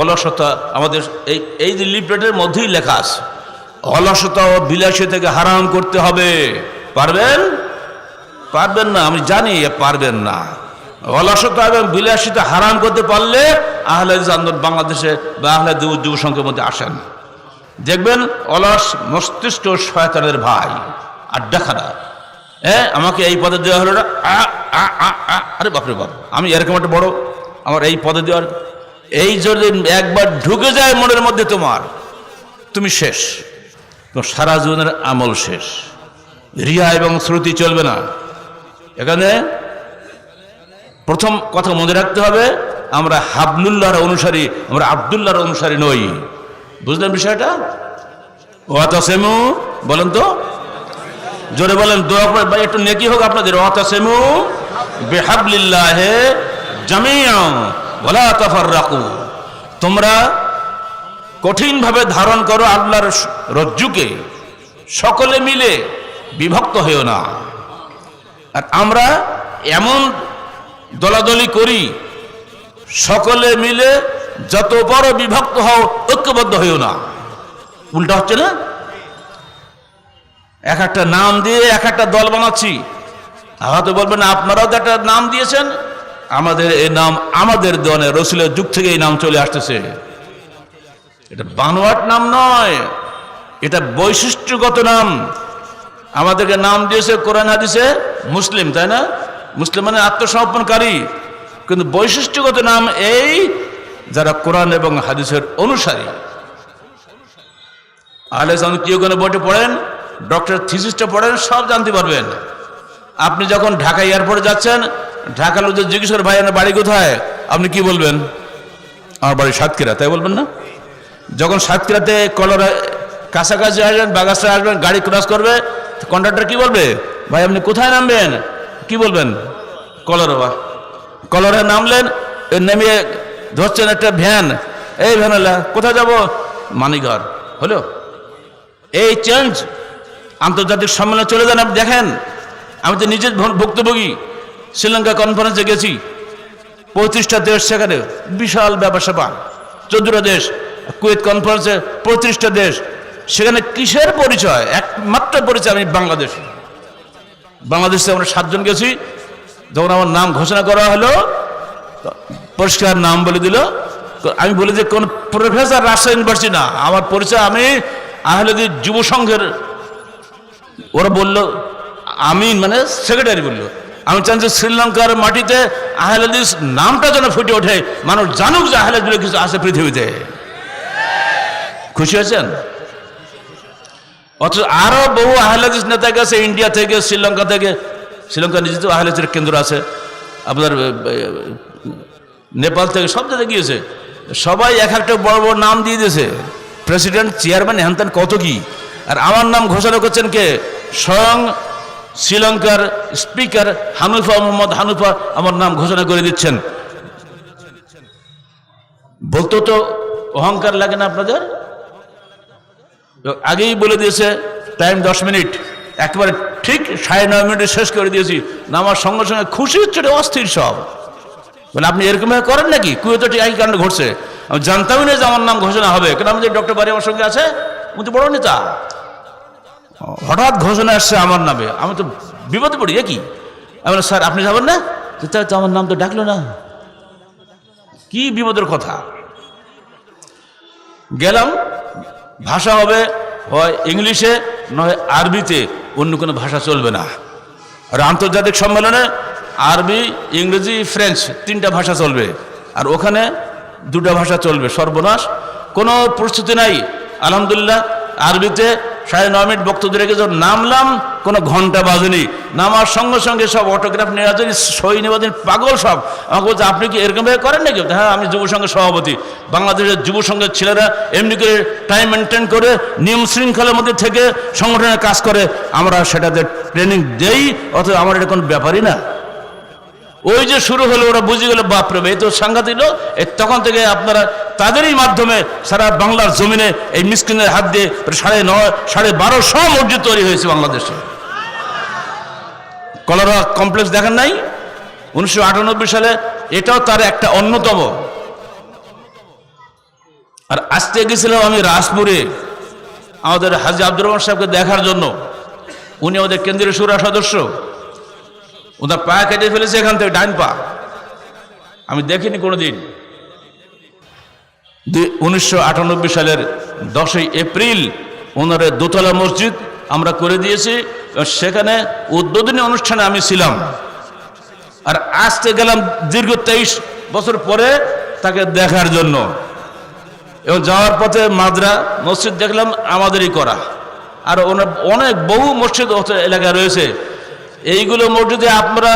Speaker 1: অলসতা আমাদের এই যে লিফলেটের মধ্যেই লেখা আছে, অলসতা ও বিলাসিতাকে হারাম করতে হবে। পারবেন? পারবেন না, আমি জানি পারবেন না। অলসতা এবং বিলাসিতা হারাম করতে পারলে আহলে হাদিস আন্দোলন বাংলাদেশে বা আহলে যুব সংঘের মধ্যে আসেন, দেখবেন অলস মস্তিষ্ক শয়তানের ভাই, আড্ডাখানা। আমাকে এই পদে দেওয়া হলো না, আরে বাপরে বাপ, আমি এরকম একটা বড়, আমার এই পদে দেওয়ার, এই যদি একবার ঢুকে যায় মনের মধ্যে তোমার, তুমি শেষ, তোমার সারা জীবনের আমল শেষ। রিয়া এবং শ্রুতি চলবে না। এখানে প্রথম কথা মনে রাখতে হবে, আমরা হাবলুল্লাহর অনুসারী, আমরা আব্দুল্লাহর অনুসারী নই। বুঝলেন বিষয়টা? ওয়াতাসিমু, বলেন তো, জোরে বলেন, দোয়া করে ভাই একটু নেকি হোক আপনাদের। ওয়াতাসিমু বিহাবলিল্লাহি জামিআন ওয়ালা তাফাররাকু, তোমরা কঠিনভাবে ধারণ করো আল্লাহর রজ্জুকে, সকলে মিলে বিভক্ত হয়েও না। আর আমরা এমন দলাদলি করি, সকলে মিলে যত বড় বিভক্ত হও ঐক্যবদ্ধ হয়েও না। উল্টা হচ্ছে না? এক একটা নাম দিয়ে এক একটা দল বানাচ্ছি। হয়তো বলবেন আপনারাও তো একটা নাম দিয়েছেন, আমাদের এই নাম আমাদের দলে রসুলের যুগ থেকে এই নাম চলে আসতেছে। এটা বানোয়াট নাম নয়, এটা বৈশিষ্ট্যগত নাম। আমাদেরকে নাম দিয়েছে কোরআন হাদিসে মুসলিম, তাই না? মুসলিম মানে আত্মসমর্পণকারী, কিন্তু বৈশিষ্ট্যগত নাম এই যারা কোরআন এবং হাদিসের অনুসারী। আহলে হাদিস কি ওখানে বইটা পড়েন, ডক্টর থিসিসটা পড়েন, সব জানতে পারবেন। আপনি যখন ঢাকা এয়ারপোর্টে যাচ্ছেন, ঢাকা লোক জিজ্ঞেস করে ভাই আপনার বাড়ি কোথায়, আপনি কি বলবেন? আমার বাড়ি সাতক্ষীরা, তাই বলবেন না? যখন সাতক্ষীরাতে কলরা কাছাকাছি আসবেন, বাগাসে আসবেন, গাড়ি ক্রস করবে, কন্ডাক্টর কি বলবে? ভাই আপনি কোথায় নামবেন? কি বলবেন? কলরা। কলরা নামলেন, নেমে ধরছেন একটা ভ্যান, এই ভ্যানওয়ালা কোথায় যাব? মানিকঘর। হলো এই চেঞ্জ। আন্তর্জাতিক সম্মেলনে চলে যান, আপনি দেখেন। আমি তো নিজের ভুক্তভোগী, শ্রীলঙ্কা কনফারেন্সে গেছি, 35টা দেশ, সেখানে বিশাল ব্যাপার স্যাপার, 14টা দেশ। কুয়েত কনফারেন্সে 35টা দেশ, সেখানে কিসের পরিচয়? একমাত্র পরিচয় আমি বাংলাদেশে। বাংলাদেশে আমরা 7 জন গেছি। যখন আমার নাম ঘোষণা করা হলো, পরিষ্কার নাম বলে দিল। আমি বলি যে কোন প্রফেসর রাজশাহী ইউনিভার্সিটি না, আমার পরিচয় আমি আহলে হাদিস যুব সংঘের। ওরা বলল আমিন, মানে সেক্রেটারি বলল, আমি চান যে শ্রীলঙ্কার মাটিতে আহলে হাদিস নামটা যেন ফুটে ওঠে, মানুষ জানুক যে আহলে হাদিস বলে কিছু আছে পৃথিবীতে। খুশি হয়েছেন? অথচ আরো বহু আহলে হাদিস নেতা গেছে ইন্ডিয়া থেকে, শ্রীলঙ্কা থেকে। শ্রীলঙ্কা নিজে তো আহলে হাদিসের কেন্দ্র আছে, আপনার নেপাল থেকে, সব জায়গায় গিয়েছে। সবাই এক একটা বড় বড় নাম দিয়ে দিয়েছে, প্রেসিডেন্ট, চেয়ারম্যান, হ্যান কত কি। আর আমার নাম ঘোষণা করছেন কে? স্বয়ং শ্রীলঙ্কার স্পিকার হানুফা, মোহাম্মদ হানুফা আমার নাম ঘোষণা করে দিচ্ছেন। বলতো তো অহংকার লাগে না আপনাদের? আগেই বলে দিয়েছে টাইম 10 মিনিট, একেবারে ঠিক 9:30 মিনিটে শেষ করে দিয়েছি। নামার সঙ্গে সঙ্গে খুশি হচ্ছে, অস্থির সব। বলে আপনি এরকম করেন নাকি? কুয়েতে ঠিক একই কাণ্ড ঘটছে। আমি জানতামই না যে আমার নাম ঘোষণা হবে, কারণ আমাদের ডক্টর বাড়ি আমার সঙ্গে আছে, উনি তো বড় নেতা। হঠাৎ ঘোষণা আসছে আমার নামে, আমি তো বিপদে পড়ি। কি আমি স্যার আপনি যাবেন না? তো আমার নাম তো ডাকলো না, কি বিপদের কথা। গেলাম, ভাষা হবে হয় ইংলিশে নয় আরবিতে, অন্য কোনো ভাষা চলবে না। আর আন্তর্জাতিক সম্মেলনে আরবি, ইংরেজি, ফ্রেঞ্চ 3টা ভাষা চলবে, আর ওখানে 2টা ভাষা চলবে। সর্বনাশ, কোনো প্রস্তুতি নাই। আলহামদুলিল্লাহ আরবিতে 9:30 মিনিট বক্তব্য রেখে যখন নামলাম, কোনো ঘন্টা বাজেনি। নামার সঙ্গে সঙ্গে সব অটোগ্রাফ নেওয়ার জন্য, সই নেওয়ার জন্য পাগল সব। আমাকে বলছে আপনি কি এরকমভাবে করেন নাকি? হ্যাঁ, আমি যুব সংঘের সভাপতি। বাংলাদেশের যুব সংঘের ছেলেরা এমনি করে টাইম মেনটেন করে, নিয়ম শৃঙ্খলার মধ্যে থেকে সংগঠনের কাজ করে, আমরা সেটাতে ট্রেনিং দেই, অথবা আমার এটা কোনো ব্যাপারই না। ওই যে শুরু হলো, ওরা বুঝে গেল বাপরে, এই তো সাংঘাতিক লোক। তখন থেকে আপনারা তাদেরই মাধ্যমে সারা বাংলার জমিনে এই মিসকিনের হাত দিয়ে 9,500 মসজিদ তৈরি হয়েছে বাংলাদেশে। কলেরা কমপ্লেক্স দেখেন নাই 1998 সালে, এটাও তার একটা অন্যতম। আর আজকে গেছিলাম আমি রাজপুরে আমাদের হাজী আব্দুর রহমান সাহেবকে দেখার জন্য। উনি আমাদের কেন্দ্রীয় শুরা সদস্য, ওনার পা কেটে ফেলেছে এখান থেকে, ডাইন পা। আমি দেখিনি কোনোদিন। 1998 সালের 10ই এপ্রিল ওনার দোতলা মসজিদ আমরা করে দিয়েছি। সেখানে উদ্বোধনী অনুষ্ঠানে আমি ছিলাম। আর আসতে গেলাম দীর্ঘ 23 বছর পরে তাকে দেখার জন্য। এবং যাওয়ার পথে মাদ্রা মসজিদ দেখলাম আমাদেরই করা। আর ওনার অনেক বহু মসজিদ এলাকায় রয়েছে। এইগুলো মসজিদে আপনারা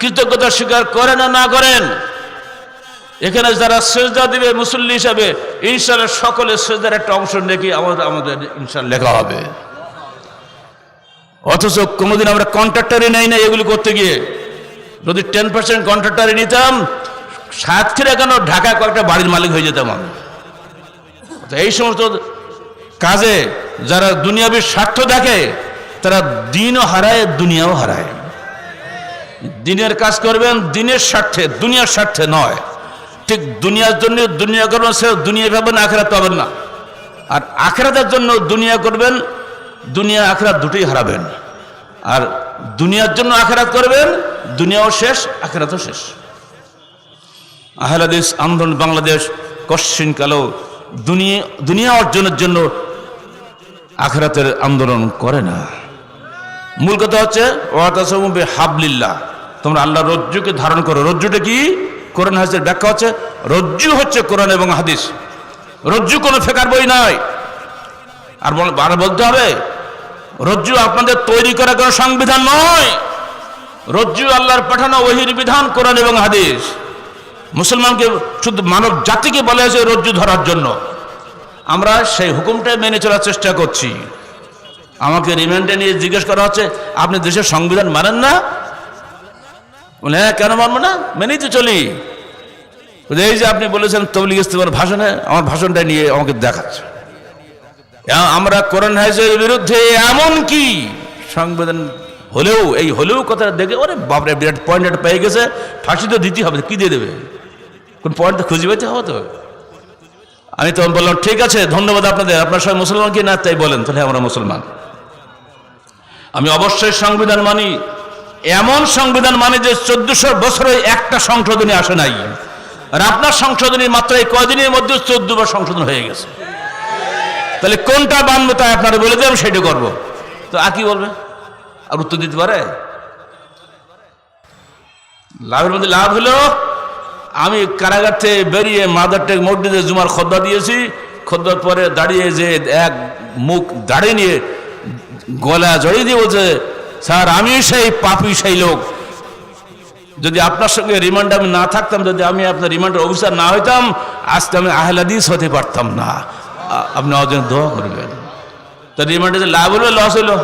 Speaker 1: কৃতজ্ঞতা স্বীকার করেন না করেন, এখানে যারা সেজদা দিবে মুসল্লি হিসাবে, ইনশাআল্লাহ সকলের সেজদার একটা অংশ নাকি আমাদের ইনশাআল্লাহ লেখা হবে। অথচ কোনোদিন আমরা কন্ট্রাক্টারই নেই না এগুলো করতে গিয়ে। যদি 10% কন্ট্রাক্টারই নিতাম, সাতক্ষীরা কেন ঢাকায় কয়েকটা বাড়ির মালিক হয়ে যেতাম আমি। এই সমস্ত কাজে যারা দুনিয়াবী স্বার্থ দেখে তারা দিনও হারায়, দুনিয়াও হারায়। দিনের কাজ করবেন দিনের স্বার্থে, দুনিয়ার স্বার্থে নয়। ঠিক দুনিয়ার জন্য দুনিয়া করবেন, সে দুনিয়া পাবেন, আখেরাত পাবেন না। আর আখেরাতের জন্য দুনিয়া করবেন, দুনিয়া আখেরাত দুটোই হারাবেন। আর দুনিয়ার জন্য আখেরাত করবেন, দুনিয়াও শেষ, আখেরাতও শেষ। আহলে হাদিস আন্দোলন বাংলাদেশ কশ্চিনকালেও দুনিয়া অর্জনের জন্য আখেরাতের আন্দোলন করে না। মূল কথা হচ্ছে ওয়াতাসামু বিহাবলিল্লাহ, তোমরা আল্লাহর রজ্জুকে ধারণ করো। রজ্জুটা কি? কোরআন হাদিসের ব্যাখ্যা হচ্ছে রজ্জু হচ্ছে কোরআন এবং হাদিস। রজ্জু কোনো ফেকার বই নয়। আর বলতে হবে রজ্জু আপনাদের তৈরি করা কোনো সংবিধান নয়। রজ্জু আল্লাহর পাঠানো ওহীর বিধান, কোরআন এবং হাদিস। মুসলমানকে শুধু মানব জাতিকে বলা হয়েছে রজ্জু ধরার জন্য। আমরা সেই হুকুমটাই মেনে চলার চেষ্টা করছি। আমাকে রিমান্ডে নিয়ে জিজ্ঞেস করা হচ্ছে, আপনি দেশের সংবিধান মানেন না? বলে হ্যাঁ, কেন মানবো না, মেনেই তো চলি। এই যে আপনি বলেছেন তবলিগ ইস্তেমার ভাষণে, আমার ভাষণটা নিয়ে আমাকে দেখাচ্ছে আমরা কোরআন হাদিসের বিরুদ্ধে। এমন কি সংবিধান হলেও কথা দেখে ওরে বাপরে বিরাট পয়েন্ট একটা পেয়ে গেছে, ফাঁসি তো দিতে হবে, কি দিয়ে দেবে, কোন পয়েন্ট খুঁজে পেতে হবে তো। আমি তখন বললাম ঠিক আছে, ধন্যবাদ আপনাদের, আপনার সবাই মুসলমান কি না তাই বলেন। তাহলে আমরা মুসলমান। আমি অবশ্যই সংবিধান মানি, এমন সংবিধান মানি যে 1400 বছরে একটা সংশোধনী আসে নাই। আর আপনার সংশোধনী মাত্র এই কয়দিনের মধ্যে 14 বার সংশোধন হয়ে গেছে। তাহলে কোনটা মানবো তাই আপনারা বলে দেন, সেটা করবো। তো আর কি বলবে, আর উত্তর দিতে পারে? লাভের মধ্যে লাভ হলো আমি কারাগার থেকে বেরিয়ে মাদারটেক মসজিদে জুমার খোদবা দিয়েছি। খোদবার পরে দাঁড়িয়ে যে এক মুখ দাঁড়িয়ে নিয়ে গলা জড়িয়ে দিয়ে বলছে, স্যার আমি সেই পাপী সেই লোক, যদি আপনার সঙ্গে রিমান্ডে আমি না থাকতাম, যদি আমি আপনার রিমান্ডের অফিসার না হইতাম, আজকে আমি আহলে হাদিস হতে পারতাম না। আপনি আমার জন্য দোয়া করবেন। তো রিমান্ডে যে লাভ হলো, লস হলো?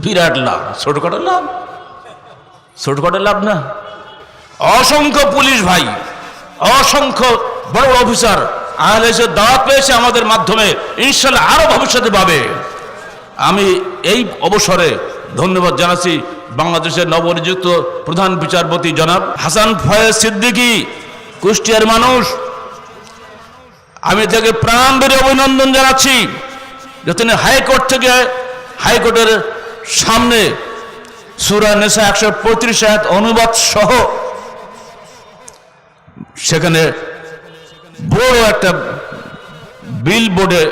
Speaker 1: বিরাট লাভ। ছোটখাটো লাভ? ছোটখাটো লাভ না। অসংখ্য পুলিশ ভাই, অসংখ্য বড় বড় অফিসার আহলে হাদিসের দাওয়াত পেয়েছে আমাদের মাধ্যমে, ইনশাআল্লাহ আরো ভবিষ্যতে পাবে। আমি এই অবসরে ধন্যবাদ জানাচ্ছি বাংলাদেশের নবনিযুক্ত প্রধান বিচারপতি জনাব হাসান ফয়েজ সিদ্দিকী, কুষ্টিয়ার মানুষ। আমি তাকে প্রাণ ভরে অভিনন্দন জানাচ্ছি যে তিনি হাইকোর্টের সামনে সূরা নিসা 135 আয়াত অনুবাদ সহ সেখানে বড় একটা বিলবোর্ডে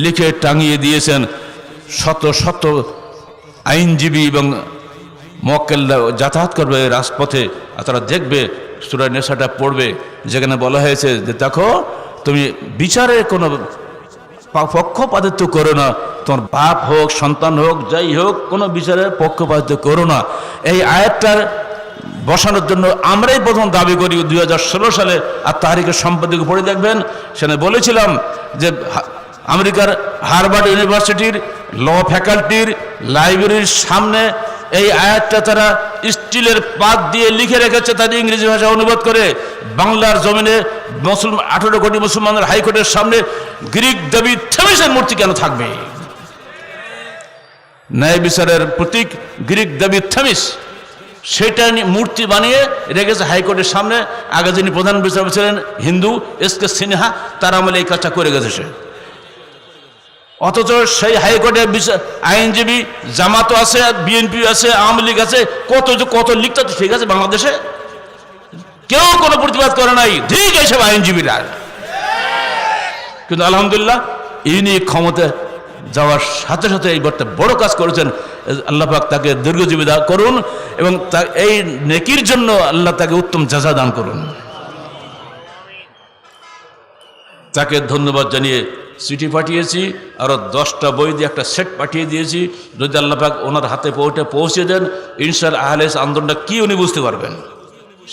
Speaker 1: লিখে টাঙিয়ে দিয়েছেন। শত শত আইনজীবী এবং মোয়াক্কেলরা যাতায়াত করবে রাজপথে, আর তারা দেখবে সূরা নিসাটা পড়বে, যেখানে বলা হয়েছে যে দেখো তুমি বিচারে কোনো পক্ষপাতিত্ব করো না, তোমার বাপ হোক সন্তান হোক যাই হোক, কোনো বিচারে পক্ষপাতিত্ব করো না। এই আয়াতটার বসানোর জন্য আমরাই প্রথম দাবি করি 2016 সালে। আর তারিখের সম্পাদক পড়ে দেখবেন, সেখানে বলেছিলাম যে আমেরিকার হার্ভার্ড ইউনিভার্সিটির ল ফ্যাকাল্টির লাইব্রেরির সামনে এই আয়াতটা তারা স্টিলের পাত দিয়ে লিখে রেখেছে, তাদের ইংরেজি ভাষা অনুবাদ করে বাংলার জমিনে 18 কোটি মুসলমানের হাইকোর্টের সামনে গ্রিক দেবী থেমিসের মূর্তি কেন থাকবে? ন্যায় বিচারের প্রতীক গ্রিক দেবী থেমিস, সেটা মূর্তি বানিয়ে রেখেছে হাইকোর্টের সামনে। আগে যিনি প্রধান বিচারপতি ছিলেন হিন্দু SK সিনহা, তার আমলে এই কাজটা করে গেছে সে। অথচ সেই হাইকোর্টের আইনজীবী জামাতও আছে, বিএনপি আছে, আওয়ামী লীগ আছে, কত লিখতে তো ঠিক আছে বাংলাদেশে, কেউ কোনো প্রতিবাদ করে নাই, ঠিক এইসব আইনজীবীরা। কিন্তু আলহামদুলিল্লাহ ইনি ক্ষমতায় যাওয়ার সাথে সাথে এই বড় কাজ করেছেন। আল্লাহ পাক তাকে দীর্ঘজীবী দান করুন এবং এই নেকির জন্য আল্লাহ তাকে উত্তম জাযা দান করুন। তাকে ধন্যবাদ জানিয়ে চিঠি পাঠিয়েছি, আরও 10টা বই দিয়ে একটা সেট পাঠিয়ে দিয়েছি। যদি আল্লাহ পাক ওনার হাতে পৌঁছে দেন, ইনশাআল্লাহ আহলে হাদিস আন্দোলনটা কি উনি বুঝতে পারবেন।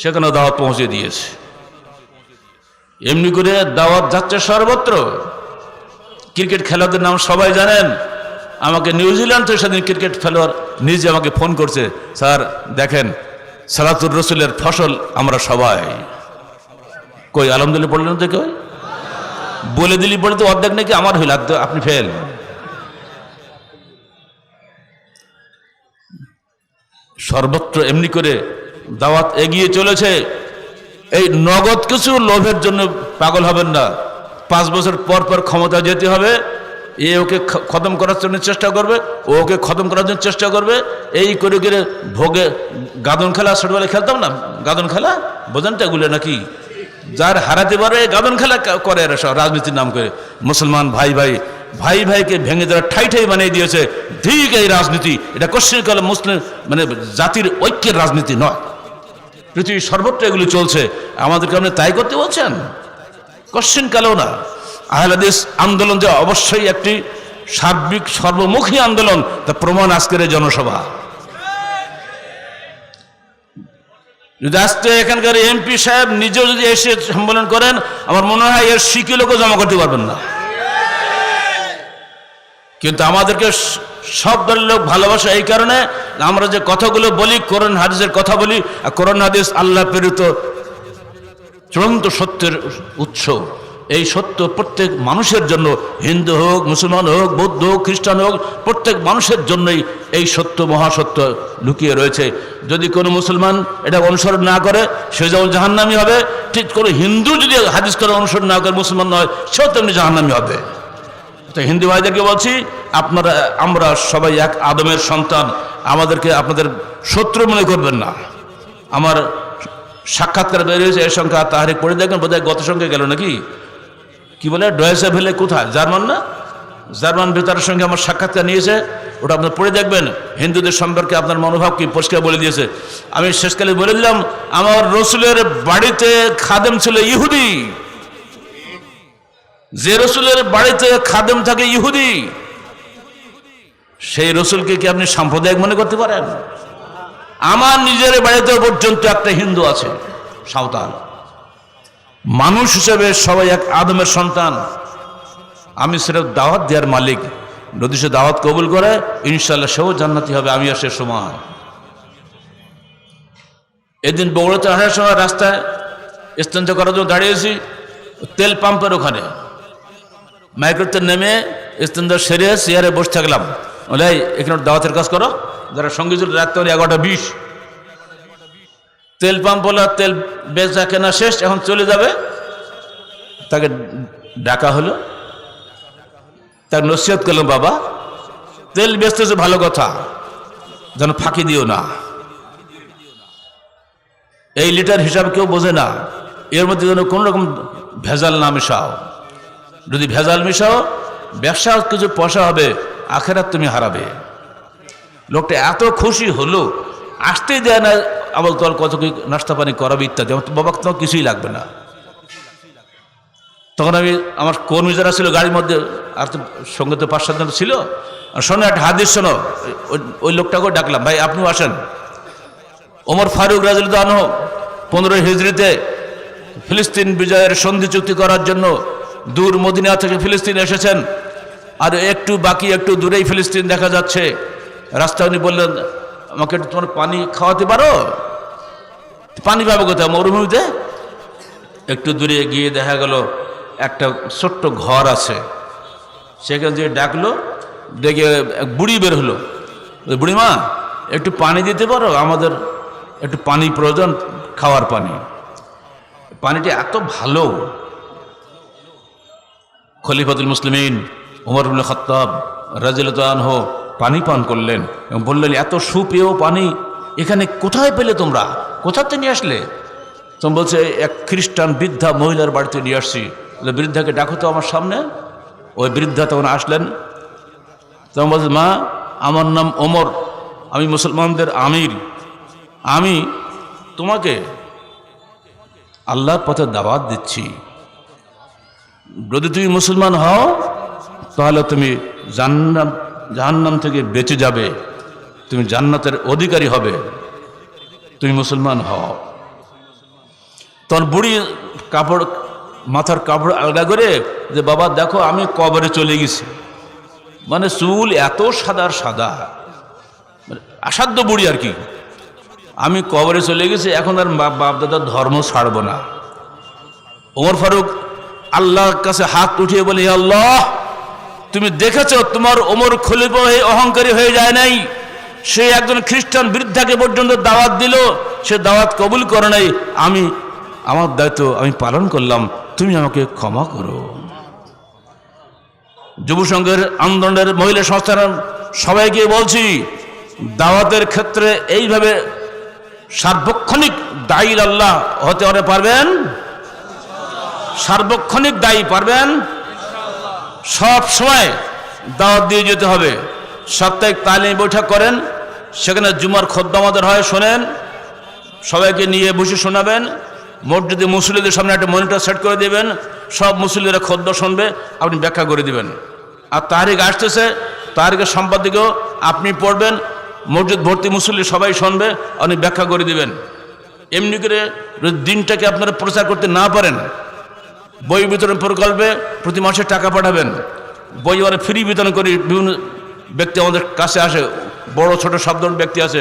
Speaker 1: সেখানে দাওয়াত পৌঁছে দিয়েছে। এমনি করে দাওয়াত যাচ্ছে সর্বত্র। ক্রিকেট খেলোয়াড়দের নাম সবাই জানেন। আমাকে নিউজিল্যান্ড থেকে সেদিন ক্রিকেট খেলোয়াড় নিজে আমাকে ফোন করছে, স্যার দেখেন সালাতুর রসুলের ফসল আমরা সবাই। কই আলহামদুলিল্লাহ পড়লেন তো? কেউ বলে দিলি বলে তো অর্ধেক নাকি আমার হইল, আপনি ফেল। সর্বত্র এমনি করে দাওয়াত এগিয়ে চলেছে। এই নগদ কিছু লোভের জন্য পাগল হবেন না। 5 বছর পর পর ক্ষমতা যেতে হবে, এ ওকে খতম করার জন্য চেষ্টা করবে, ও ওকে খতম করার জন্য চেষ্টা করবে। এই করে করে ভোগে গাদন খেলা ছোটবেলায় খেলতাম না, গাদন খেলা বোঝেন তো এগুলো নাকি? যার হারাতে পারে গাদন খেলা করে এরা সব রাজনীতির নাম করে। মুসলমান ভাই ভাইকে ভেঙে দেওয়া ঠাই বানিয়ে দিয়েছে। ঠিক এই রাজনীতি, এটা কোশ্চিনকালে মুসলিম মানে জাতির ঐক্যের রাজনীতি নয়। পৃথিবীর সর্বত্র এগুলো চলছে, আমাদেরকে আপনি তাই করতে বলছেন? কোশ্চিনকালেও না। আহলে হাদিস আন্দোলন যে অবশ্যই একটি সার্বিক সর্বমুখী আন্দোলন, তা প্রমাণ আজকের এই জনসভা। যদি আজকে এখানকার MP সাহেব নিজেও যদি এসে সম্মেলন করেন, আমার মনে হয় এর শিকিলকেও জমা করতে পারবেন না। কিন্তু আমাদেরকে সব দলের লোক ভালোবাসে এই কারণে, আমরা যে কথাগুলো বলি কোরআন হাদিসের কথা বলি। আর কোরআন হাদিস আল্লাহ প্রেরিত চূড়ান্ত সত্যের উৎস। এই সত্য প্রত্যেক মানুষের জন্য, হিন্দু হোক, মুসলমান হোক, বৌদ্ধ হোক, খ্রিস্টান হোক, প্রত্যেক মানুষের জন্যই এই সত্য মহাসত্য লুকিয়ে রয়েছে। যদি কোনো মুসলমান এটা অনুসরণ না করে সে যেমন জাহান্নামী হবে, ঠিক কোনো হিন্দু যদি হাদিস করে অনুসরণ না করে মুসলমান নয়, সেও তেমনি জাহান্নামী হবে। তো হিন্দু ভাইদেরকে বলছি, আমরা সবাই এক আদমের সন্তান, আমাদেরকে আপনাদের শত্রু মনে করবেন না। আমার সাক্ষাৎকার বেরিয়েছে এর সংখ্যা তাহারিক পড়ে দেখবেন, বোধহয় গত সঙ্গে গেল নাকি, কি বলে ডয়েসে ভেলে কোথায়, জার্মান না, জার্মান বেতারের সঙ্গে আমার সাক্ষাৎকার নিয়েছে, ওটা আপনার পড়ে দেখবেন। হিন্দুদের সম্পর্কে আপনার মনোভাব কি পরিষ্কার বলে দিয়েছে। আমি শেষকালে বলে দিলাম, আমার রসুলের বাড়িতে খাদেম ছিল ইহুদি। যে রসুলের বাড়িতে খাদেম থাকে ইহুদি, সেই রসুলকে কি আপনি সাম্প্রদায়িক মনে করতে পারেন? আমার নিজের বাড়িতে পর্যন্ত একটা হিন্দু আছে, সাঁওতাল। মানুষ হিসেবে সবাই এক আদমের সন্তান। আমি সেটা দাওয়াত দেওয়ার মালিক। যদি সে দাওয়াত কবুল করে, ইনশাল্লাহ সেও জান্নাতি হবে, আমি আর সে সমান। এদিন বগুড়াতে আসার সময় রাস্তায় স্টেঞ্জা করার জন্য দাঁড়িয়েছি, তেল পাম্পের ওখানে মাইক্রোতে নেমে স্টেঞ্জা সেরে চেয়ারে বসে থাকলাম। বলে এখানে দাওয়াতের কাজ করো, যারা সঙ্গী ছিল রাখতে পারি 11:20। তেল পাম্প বলা তেল বেচা কেনা শেষ, এখন চলে যাবে। তাকে ডাকা হলো, তার নসিহত করলাম, বাবা তেল বেচতেছে ভালো কথা, যেন ফাঁকি দিও না। এই লিটার হিসাব কেউ বোঝে না, এর মধ্যে যেন কোন রকম ভেজাল না মেশাও। যদি ভেজাল মেশাও, ব্যবসা কিছু পয়সা হবে, আখেরাত তুমি হারাবে। লোকটা এত খুশি হলো, আসতেই দেয় না, আবার তোর কত কি নাস্তা পানি করাবে ইত্যাদি। বাবা তোমার কিছুই লাগবে না। তখন আমি আমার কর্মী যারা ছিল গাড়ির মধ্যে, আর তো সঙ্গে তো 5-7 জন ছিল, শোনো একটা হাদিস শোনো। ওই লোকটাকেও ডাকলাম, ভাই আপনিও আসেন। ওমর ফারুক রাদিয়াল্লাহু আনহু 15 হিজরিতে ফিলিস্তিন বিজয়ের সন্ধি চুক্তি করার জন্য দূর মদিনা থেকে ফিলিস্তিন এসেছেন। আর একটু বাকি, একটু দূরেই ফিলিস্তিন দেখা যাচ্ছে। রাস্তা উনি বললেন, আমাকে একটু তোমার পানি খাওয়াতে পারো? পানি পাবো কোথায় মরুভূমিতে? একটু দূরে গিয়ে দেখা গেল একটা ছোট্ট ঘর আছে, সেখানে যে ডাকলো, ডেকে এক বুড়ি বের হলো। বুড়িমা, একটু পানি দিতে পারো? আমাদের একটু পানি প্রয়োজন, খাওয়ার পানি। পানিটা এত ভালো, খলিফাতুল মুসলিমিন ওমর ইবনে খাত্তাব রাদিয়াল্লাহু আনহু পানি পান করলেন এবং বললেন, এত সুপেয় পানি এখানে কোথায় পেলে তোমরা? কোথাতে নিয়ে আসলে? তখন বলছে, এক খ্রিস্টান বৃদ্ধা মহিলার বাড়িতে নিয়ে আসছি। বৃদ্ধাকে ডাকো তো আমার সামনে। ওই বৃদ্ধা তখন আসলেন, তখন বলছে, মা, আমার নাম ওমর, আমি মুসলমানদের আমির, আমি তোমাকে আল্লাহর পথে দাওয়াত দিচ্ছি। যদি তুমি মুসলমান হও তাহলে তুমি জাহান্নাম থেকে বেঁচে যাবে, তুমি জান্নাতের অধিকারী হবে, তুমি মুসলমান হও। তখন বুড়ি মাথার কাপড় আলগা করে, যে বাবা দেখো আমি কবরে চলে গেছি। মানে চুল এত সাদার সাদা, মানে অসাধ্য বুড়ি আর কি। আমি কবরে চলে গেছি, এখন আর বাপ দাদার ধর্ম ছাড়বো না। ওমর ফারুক আল্লাহর কাছে হাত উঠিয়ে বলে, হে আল্লাহ, তুমি দেখেছো তোমার ওমর খলিফা হয়ে অহংকারী হয়ে যায় নাই, সে একজন খ্রিস্টান বৃদ্ধাকে পর্যন্ত দাওয়াত দিল, সে দাওয়াত কবুল করে নাই। আমি আমার দায়িত্ব আমি পালন করলাম, তুমি আমাকে ক্ষমা করো। যুব সংঘের আন্দোলনের মহিলা সংস্থার সবাইকে বলছি, দাওয়াতের ক্ষেত্রে এইভাবে সার্বক্ষণিক দায়ী আল্লাহ হতে পারবেন? সার্বক্ষণিক দায়ী পারবেন? সব সময় দাওয়াত দিয়ে যেতে হবে। সাপ্তাহিক তালিম বৈঠক করেন, সেখানে জুমার খুতবা আমাদের হয়, শোনেন, সবাইকে নিয়ে বসে শোনাবেন। মসজিদে মুসল্লিদের সামনে একটা মনিটর সেট করে দেবেন, সব মুসল্লিরা খুতবা শুনবে, আপনি ব্যাখ্যা করে দিবেন। আর তারিখ আসতেছে, তারিখের সম্পাদকীয় আপনি পড়বেন, মসজিদ ভর্তি মুসল্লি সবাই শুনবে, আপনি ব্যাখ্যা করে দিবেন। এমনি করে দিনটাকে আপনারা প্রচার করতে না পারেন, বই বিতরণ প্রকল্পে প্রতি মাসে টাকা পাঠাবেন, বই আমরা ফ্রি বিতরণ করি। বিভিন্ন ব্যক্তি আমাদের কাছে আসে, বড় ছোট সব ধরনের ব্যক্তি আছে,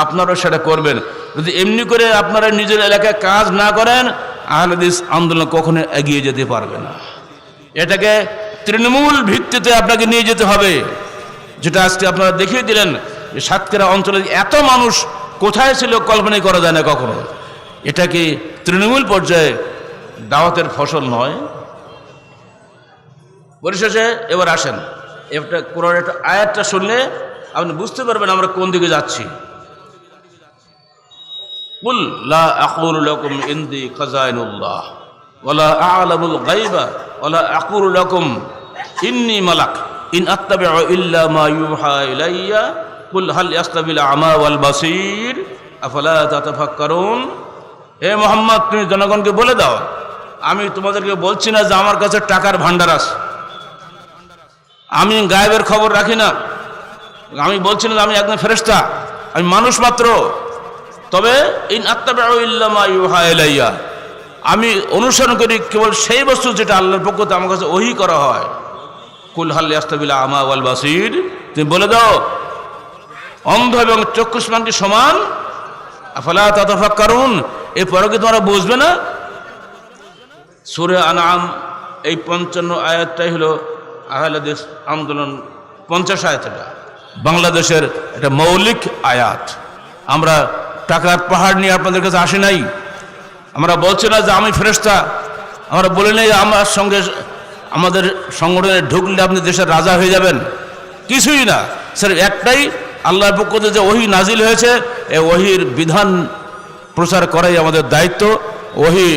Speaker 1: আপনারাও সেটা করবেন। যদি এমনি করে আপনারা নিজের এলাকায় কাজ না করেন, আহলে হাদিস আন্দোলন কখনো এগিয়ে যেতে পারবে না। এটাকে তৃণমূল ভিত্তিতে আপনাকে নিয়ে যেতে হবে, যেটা আজকে আপনারা দেখিয়ে দিলেন যে সাতক্ষীরা অঞ্চলে এত মানুষ কোথায় ছিল কল্পনাই করা যায় না কখনো। এটা কি তৃণমূল পর্যায়ে দাওয়াতের ফসল নয়? পরিশেষে এবার আসেন, একটা কোরআন একটা আয়াতটা শুনলে আপনি বুঝতে পারবেন আমরা কোন দিকে যাচ্ছি। কুল লা আকুলু লাকুম ইনদি খাজাইনুল্লাহ ওয়ালা আ'লামুল গায়বা ওয়ালা আকুলু লাকুম ইন্নী মালাক ইন আত্তাবিউ ইল্লা মা ইউহা ইলাইয়া কুল হাল ইয়াস্তাবিল আমা ওয়াল বাসীর আফালা তাতাফাক্কারুন। হে মুহাম্মদ, তুমি জনগণকে বলে দাও, আমি তোমাদেরকে বলছি না যে আমার কাছে টাকার ভান্ডার আছে, আমি গায়েবের খবর রাখি না, আমি বলছি না যে আমি একজন ফেরেশতা, আমি মানুষ মাত্র। তবে ইন আত্তাবিউ ইল্লা মা ইউহা ইলাইয়া, আমি অনুসরণ করি কেবল সেই বস্তু যেটা আল্লাহর পক্ষ থেকে আমার কাছে ওহী করা হয়। কুল হাল ইয়াস্তাবিল আমা ওয়াল বাসীর, তুমি বলে দাও অন্ধ এবং চক্ষুষ্মান কি সমান? আফালা তাতাফাক্কারুন, এরপরে কি তোমরা বুঝবে না? সূরা আনআম এই 55 আয়াতটাই হলো আহলে হাদিস আন্দোলন 50 আয়াত। এটা বাংলাদেশের একটা মৌলিক আয়াত। আমরা টাকার পাহাড় নিয়ে আপনাদের কাছে আসি নাই, আমরা বলছি না যে আমি ফেরেশতা, আমরা বলি নাই আমার সঙ্গে আমাদের সংগঠনে ঢুকলে আপনি দেশের রাজা হয়ে যাবেন, কিছুই না। স্যার একটাই, আল্লাহর পক্ষ থেকে যে ওহী নাজিল হয়েছে, এই ওহীর বিধান প্রচার করাই আমাদের দায়িত্ব। ওহী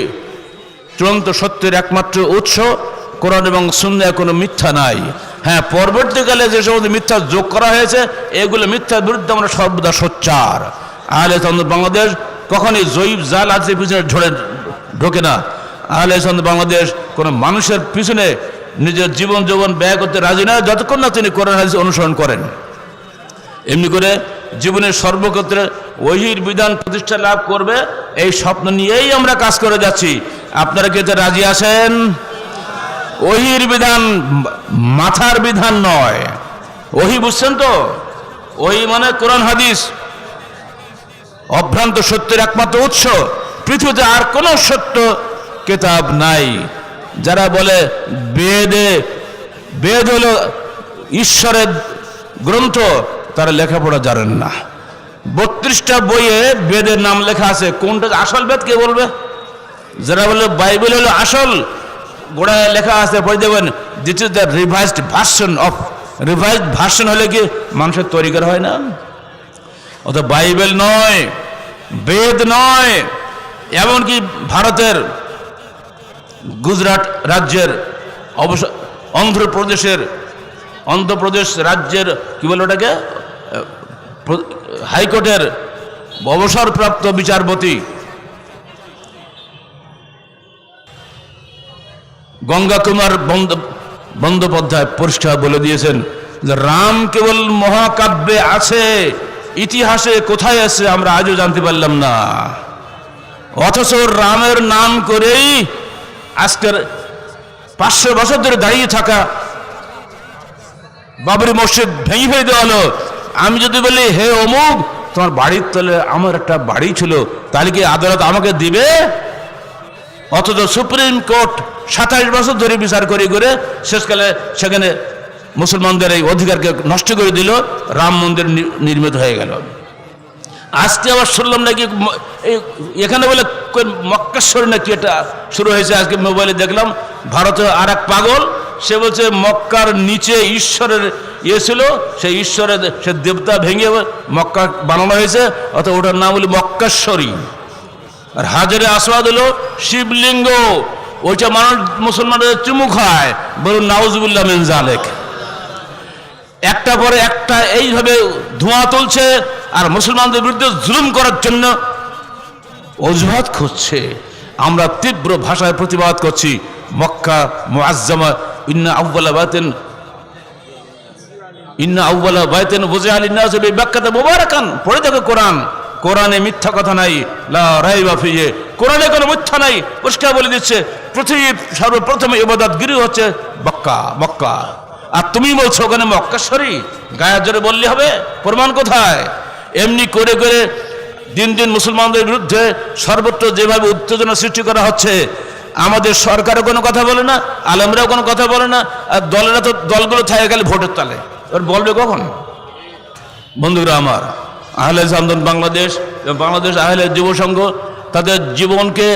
Speaker 1: চূড়ান্ত সত্যের একমাত্র উৎস, কোরআন এবং সুন্নাহ কোনো মিথ্যা নাই। হ্যাঁ, পরবর্তীকালে যে সমস্ত মিথ্যা যোগ করা হয়েছে, এগুলো মিথ্যার বিরুদ্ধে আমরা সর্বদা সোচ্চার। আহলে হাদিস বাংলাদেশ কখনই জয়ীব জাল আছে পিছনে ঢোকে না। আহলে হাদিস বাংলাদেশ কোনো মানুষের পিছনে নিজের জীবন যৌবন ব্যয় করতে রাজি নয়, যতক্ষণ না তিনি কোরআন হাদিস অনুসরণ করেন। এমনি করে জীবনের সর্বক্ষেত্রে ওহীর বিধান প্রতিষ্ঠা লাভ করবে, এই স্বপ্ন নিয়েই আমরা কাজ করে যাচ্ছি। আপনারা কি এতে রাজি আছেন? ওহীর বিধান মাথার বিধান নয়। ওহী বুঝছেন তো? ওহী মানে কোরআন হাদিস, অভ্রান্ত সত্যের একমাত্র উৎস। পৃথিবীতে আর কোনো সত্য কিতাব নাই। যারা বলে বেদ হলো ঈশ্বরের গ্রন্থ, তারা লেখাপড়া জানেন না। 32টা বইয়ে বেদের নাম লেখা আছে, কোনটা আসল বেদ কে বলবে? যারা বলে বাইবেল হলো আসল, গোড়ায় লেখা আছে, পড়ে দেবেন this is the revised version of. Revised version হলে কি মানুষের তৈরি করা হয় না? অত বাইবেল নয়, বেদ নয়। এমনকি ভারতের গুজরাট রাজ্যের অন্ধ্রপ্রদেশ রাজ্যের কি বলে ওটাকে, হাইকোর্টের অবসরপ্রাপ্ত বিচারপতি গঙ্গা কুমার বন্দ্যোপাধ্যায় পরিষ্কার বলে দিয়েছেন যে রাম কেবল মহাকাব্যে আছে, ইতিহাসে কোথায় আছে আমরা আজও জানতে পারলাম না। অথচ রামের নাম করেই আজকের 500 বছর ধরে দাঁড়িয়ে থাকা বাবরি মসজিদ ভেঙে ফেলে দেওয়া হলো। আমি যদি বলি হে অমুক, তোমার বাড়ির তলে আমার একটা বাড়ি ছিল, তাহলে কি আদালত আমাকে দিবে? অথচ সুপ্রিম কোর্ট 27 বছর ধরে বিচার করে করে শেষকালে সেখানে মুসলমানদের এই অধিকারকে নষ্ট করে দিল, রাম মন্দির নির্মিত হয়ে গেল। আজকে আবার শুনলাম নাকি এখানে বলে মক্কেশ্বরী নাকি এটা শুরু হয়েছে। আজকে মোবাইলে দেখলাম ভারতে আর এক পাগল, সে বলছে মক্কার নিচে ঈশ্বরের ছিল, সেই ঈশ্বরের সে দেবতা ভেঙে মক্কা বানানো হয়েছে, অর্থাৎ ওটার নাম হলো মক্কেশ্বরী। আর হাজারে আসওয়াদ হলো শিবলিঙ্গ, ওইটা মানুষ মুসলমানদের চুমু খায়। বলুন নাউজুবিল্লাহ মিন যালিক। একটা পরে একটা এইভাবে ধোঁয়া তুলছে আর মুসলমানদের বিরুদ্ধে জুলুম করার জন্য অজুহাত খুঁজছে। আমরা তীব্র ভাষায় প্রতিবাদ করছি। মক্কা মুআজ্জামা ইন্না আউওয়ালা বাইতিন ওযিআ লিন-নাসি বিবাক্কাতা মুবারাকান। পড়ে দেখো কোরআন, কোরআনে মিথ্যা কথা নাই, লা রাইবা ফিহি, কোরআনে কোনো মিথ্যা নাই, পরিষ্কার বলে দিচ্ছে পৃথিবীর সর্বপ্রথম ইবাদত গৃহ হচ্ছে মক্কা। আর তুমি বলছো ওখানে মক্কেশ্বরী, গায়ের জোরে বললে হবে? প্রমাণ কোথায়? এমনি করে করে দিন দিন মুসলমানদের বিরুদ্ধে সর্বত্র যেভাবে উত্তেজনা সৃষ্টি করা হচ্ছে, আমাদের সরকারও কোনো কথা বলে না, আলেমরাও কোনো কথা বলে না, আর দলগুলো থাকে গেলে ভোটের তালে। এবার বলবে কখন? বন্ধুরা আমার, আহলে আন্দোলন বাংলাদেশ এবং বাংলাদেশ আহলে যুব সংঘ তাদের জীবনকে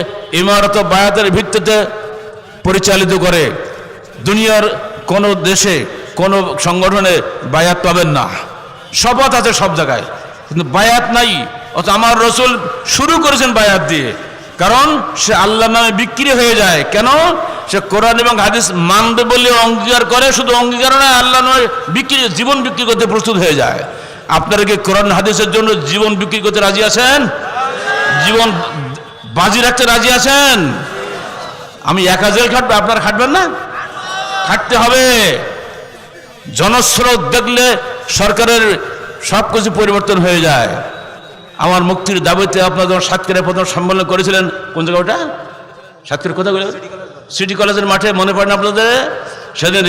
Speaker 1: ইমারত বায়াতের ভিত্তিতে পরিচালিত করে। দুনিয়ার কোনো দেশে কোনো সংগঠনে বায়াত পাবেন না। শপথ আছে সব জায়গায়, কিন্তু বায়াত নাই। অথচ আমার রসুল শুরু করেছেন বায়াত দিয়ে, কারণ সে আল্লাহর নামে বিক্রি হয়ে যায়। কেন? সে কোরআন এবং হাদিস মানবে বলে অঙ্গীকার করে, শুধু অঙ্গীকার নয়, আল্লাহ নয় বিক্রি, জীবন বিক্রি করতে প্রস্তুত হয়ে যায়। আপনারা কি কোরআন হাদিসের জন্য জীবন বিক্রি করতে রাজি আছেন? জীবন বাজি রাখতে রাজি আছেন? আমি একা জেল খাটবো, আপনারা খাটবেন না? খাটতে হবে। জনস্রোত দেখলে সরকারের সবকিছু পরিবর্তন হয়ে যায়। আমার মুক্তির দাবিতে আপনারা যখন সাতক্ষীরায় প্রথম সম্মেলন করেছিলেন, কোন জায়গা ওটা? সাতক্ষীরা কোথায়? সিটি কলেজের মাঠে, মনে পড়ে না আপনাদের? সেদিন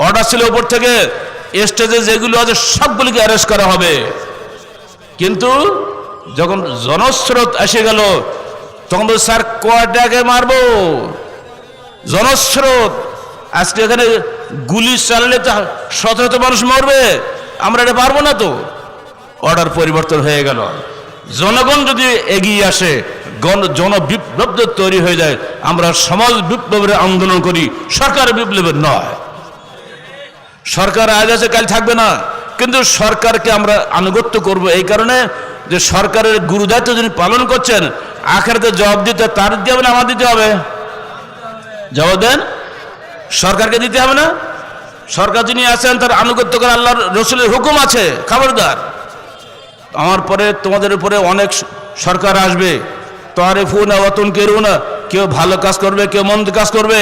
Speaker 1: অর্ডার ছিল উপর থেকে, স্টেজে যেগুলো আছে সবগুলিকে অ্যারেস্ট করা হবে। কিন্তু যখন জনস্রোত এসে গেল তখন তো স্যার কয়টাকে মারবো? জনস্রোত। আজকে এখানে গুলি চালালে তো শত শত মানুষ মরবে, আমরা এটা পারবো না। তো অর্ডার পরিবর্তন হয়ে গেল। জনগণ যদি এগিয়ে আসে, জনবিপ্লব তৈরি হয়ে যায়, আমরা সমাজ বিপ্লবের আন্দোলন করি, সরকার বিপ্লবের নয়। সরকার আজ আছে কাল থাকবে না, কিন্তু সরকারকে আমরা আনুগত্য করব এই কারণে যে সরকারের গুরুদায়িত্ব যিনি পালন করছেন, আখেরাতে জবাব দিতে তার দিতে হবে না আমার দিতে হবে? জবাব দেন। সরকারকে দিতে হবে না? সরকার যিনি আছেন তার আনুগত্য করে, আল্লাহর রসুলের হুকুম আছে, খবরদার। আমার পরে তোমাদের উপরে অনেক সরকার আসবে, তারিফুনা ওয়া তুনকিরুনা, কেউ ভালো কাজ করবে, কেউ মন্দ কাজ করবে।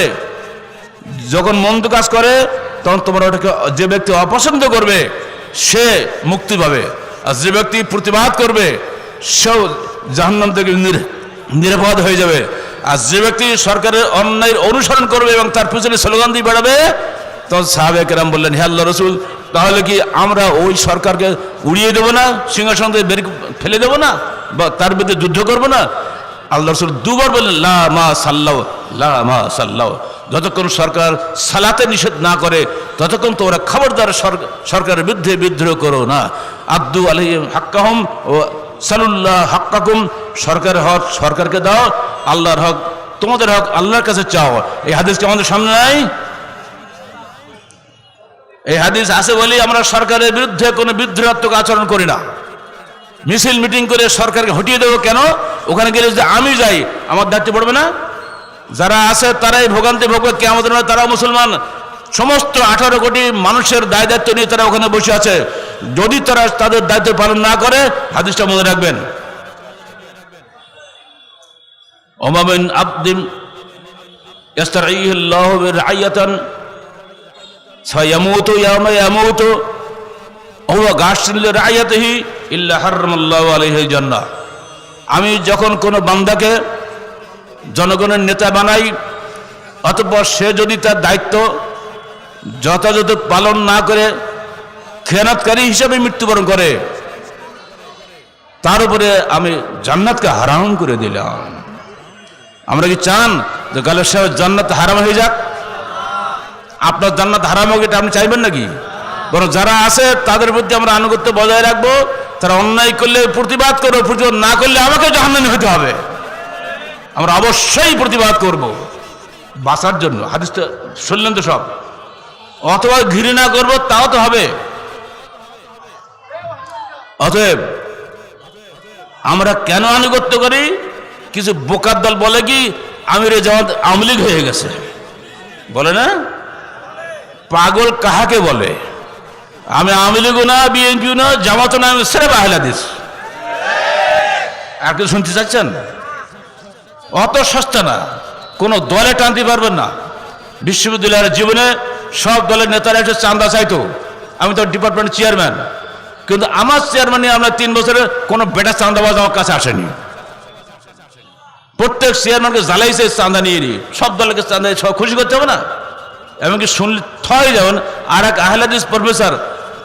Speaker 1: যখন মন্দ কাজ করে তখন তোমরা ওটাকে, যে ব্যক্তি অপছন্দ করবে সে মুক্তি পাবে, আর যে ব্যক্তি প্রতিবাদ করবে সেও জাহান্নাম থেকে নিরাপদ হয়ে যাবে। আর যে ব্যক্তি সরকারের অন্যায়ের অনুসরণ করবে এবং তার পিছনে স্লোগান দিয়ে বেড়াবে, তখন সাহাবে কেরাম বললেন, হে আল্লাহ রসুল, তাহলে কি আমরা ওই সরকারকে উড়িয়ে দেবো না, সিংহাসন থেকে ফেলে দেবো না? বা তার বিরুদ্ধে যুদ্ধ করবো না? আল্লাহ রাসূল দুবার বললেন লা মা সাল্লাও, লা মা সাল্লাও। যতক্ষণ সরকার সালাতে নিষেধ না করে ততক্ষণ তোমরা খবরদার সরকারের বিরুদ্ধে বিদ্রোহ করো না। আব্দু আলাইহিম হাক্কাহুম ও সালুল্লাহ হাক্কাকুম, সরকারের হক সরকারকে দাও, আল্লাহর হক তোমাদের হক আল্লাহর কাছে চাও। এই হাদিসটা আমাদের সামনে নাই? এই হাদিস আছে বলেই আমরা সরকারের বিরুদ্ধে কোনো বিদ্রোহাত্মক আচরণ করি না। মিছিল মিটিং করে সরকারকে হটিয়ে দেবো কেন? ওখানে গেলে যদি আমি যাই আমার দায়িত্ব পড়বে না? যারা আছে তারাই ভোগান্তি ভোগবে, কিয়ামতের দিনে তারা মুসলমান। সমস্ত 18 কোটি মানুষের দায় দায়িত্ব নিয়ে তারা ওখানে বসে আছে। যদি তারা তাদের দায়িত্ব পালন না করে, হাদিসটা মনে রাখবেন, ওমা মিন আবদিন ইস্তারঈহিল্লাহু বিরআয়াতান ফায়ামুতু ইয়াওমা ইয়ামুতু ওয়া হুয়া গাশিন লিরআয়াতিহি ইল্লা হারামাল্লাহু আলাইহিল জান্নাহ। আমি যখন কোনো বান্দাকে জনগণের নেতা বানাই, অতঃপর সে যদি তার দায়িত্ব যথাযথ পালন না করে খেয়ানতকারী হিসেবে মৃত্যুবরণ করে, তার উপরে আমি জান্নাতকে হারাম করে দিলাম। আমরা কি চান যে গালের সাহেব জান্নাত হারাম হয়ে যাক? আপনার জান্নাত হারাম হোক এটা আপনি চাইবেন নাকি? বরং যারা আছে তাদের প্রতি আমরা আনুগত্য বজায় রাখবো। তারা অন্যায় করলে প্রতিবাদ করবো, প্রতিবাদ না করলে আমাকে জাহান্নামে হতে হবে। আমরা অবশ্যই প্রতিবাদ করব বাঁচার জন্য। হাদিস তো শুনলেন তো সব। অথবা ঘৃণা করবো, তাও তো হবে। অতএব আমরা কেন আনুগত্য করি? কিছু বোকার দল বলে কি আমিরে জামাত আওয়ামী লীগ হয়ে গেছে, বলে না? পাগল কাহাকে বলে? আমি আওয়ামী লীগও না, বিএনপিও না, জামাতও না, আমি সেরেফ আহলে হাদিস। আর কিছু শুনতে চাচ্ছেন? অত সস্তা না, কোনো দলে টানতে পারবেন না। বিশ্ববিদ্যালয়ের জীবনে সব দলের নেতারা এসে চাঁদা চাইতো। আমি তো ডিপার্টমেন্ট চেয়ারম্যান, কিন্তু আমার চেয়ারম্যানে আমরা 3 বছরে কোনো বেটা চাঁদাবাজ আমার কাছে আসেনি। প্রত্যেক চেয়ারম্যানকে জ্বালাইছে চাঁদা নিয়ে নিয়ে। সব দলকে চাঁদা সব খুশি করতে হবে না? এমনকি শুনলে থয় যাবেন। আর এক আহলে হাদিস প্রফেসর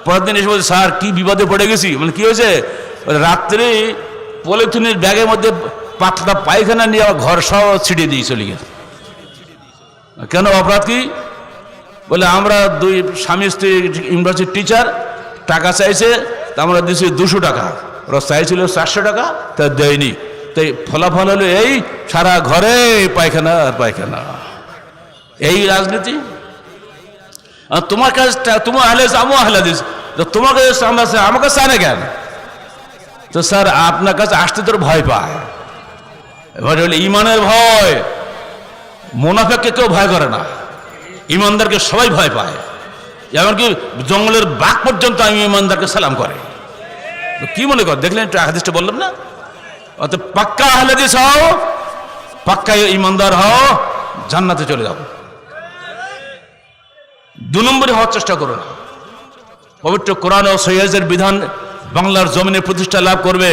Speaker 1: পরের দিন এসে বলছে, স্যার কি বিপদে পড়ে গেছি। মানে কি হয়েছে? রাত্রে পলিথিনের ব্যাগের মধ্যে পাতলা পায়খানা নিয়ে আমার ঘর সব ছিটিয়ে দিয়ে চলে গেছে। কেন? অপরাধ কি? বলে আমরা 2 স্বামী স্ত্রী ইউনিভার্সিটির টিচার, টাকা চাইছে, তা আমরা দিয়েছি 200 টাকা। ওরা চাইছিল 400 টাকা, তা দেয়নি। তাই ফলাফল হলো এই, সারা ঘরে পায়খানা আর পায়খানা। এই রাজনীতি। আর তোমার কাছে তোমার আহলে হাদিস, আমিও আহলে হাদিস, তোমার কাছে আমাকে চায় না কেন? তো স্যার আপনার কাছে আসতে তোর ভয় পায়। এবার হলো ইমানের ভয়। মুনাফিককে কেউ ভয় করে না, ইমানদারকে সবাই ভয় পায়। এমনকি জঙ্গলের বাঘ পর্যন্ত আমি ইমানদারকে সালাম করে। কি মনে কর? দেখলেন একটু হাদিসটা বললাম না? অত পাক্কা আহলে হাদিস হও, পাক্কা ইমানদার হও, জান্নাতে চলে যাও। 2 নম্বরে হওয়ার চেষ্টা করো না। পবিত্র কোরআন ও সহিহ হাদিসের বিধান বাংলার জমিনে প্রতিষ্ঠা লাভ করবে।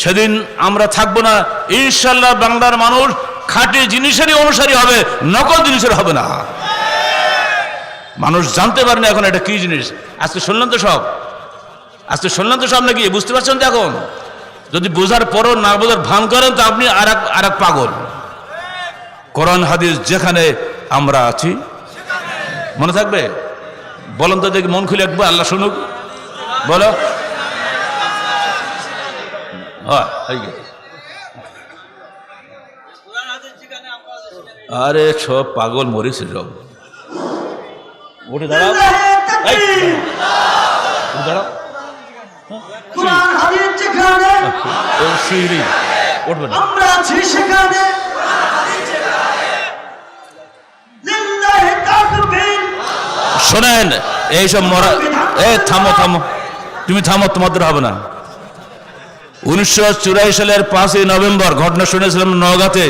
Speaker 1: সেদিন আমরা থাকবো না, ইনশাআল্লাহ। বাংলার মানুষ খাঁটি জিনিসেরই অনুসারী হবে, নকল জিনিসের হবে না। মানুষ জানতে পারে না এখন এটা কি জিনিস। আজকে শুনলেন তো সব, আজকে শুনলেন তো সব নাকি? বুঝতে পারছেন তো এখন? যদি বোঝার পরও না বোঝার ভান করেন তো আপনি আর এক পাগল। কোরআন হাদিস যেখানে আমরা আছি, মনে থাকবে? বলেন তো দেখি, মন খুলে একবার, আল্লাহ শুনুক। বলো। আরে সব পাগল মরিছে সব। উঠে দাঁড়াও, দাঁড়াও।
Speaker 3: কোরআন হাদিস যেখানে
Speaker 1: উঠবে না,
Speaker 3: আমরা আছি সেখানে। লিল্লাহি তাকবীর।
Speaker 1: শোনেন এইসব মরা, থামো থামো, তুমি থামো, তোমাদের হবে না। 1984 সালের 5ই নভেম্বর ঘটনা শুনেছিলাম নওগাঁতে।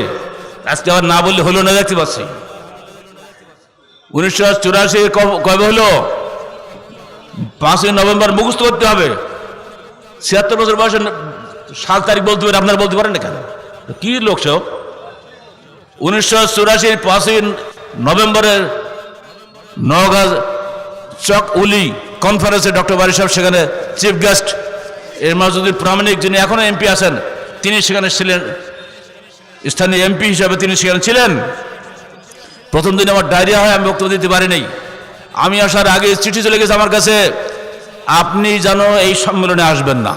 Speaker 1: আজকে আবার না বললে হলো না, দেখতে পাচ্ছি। 1984 কবে হলো? 5ই নভেম্বর মুখস্থ করতে হবে। 76 বছর বয়সে সাল তারিখ বলতে পারে, আপনারা বলতে পারেন না কেন? কি লোক সব? 1984 5ই নভেম্বরের নওগাঁ চক উলি কনফারেন্সে ডক্টর বারি সাহেব সেখানে চিফ গেস্ট। এর মাসুদুল প্রামাণিক, যিনি এখনো এমপি আছেন, তিনি সেখানে ছিলেন, স্থানীয় এমপি হিসাবে তিনি সেখানে ছিলেন। প্রথম দিন আমার ডায়রিয়া হয়, আমি বক্তব্য দিতে পারি নাই। আমি আসার আগে চিঠি চলে গেছে আমার কাছে, আপনি যেন এই সম্মেলনে আসবেন না,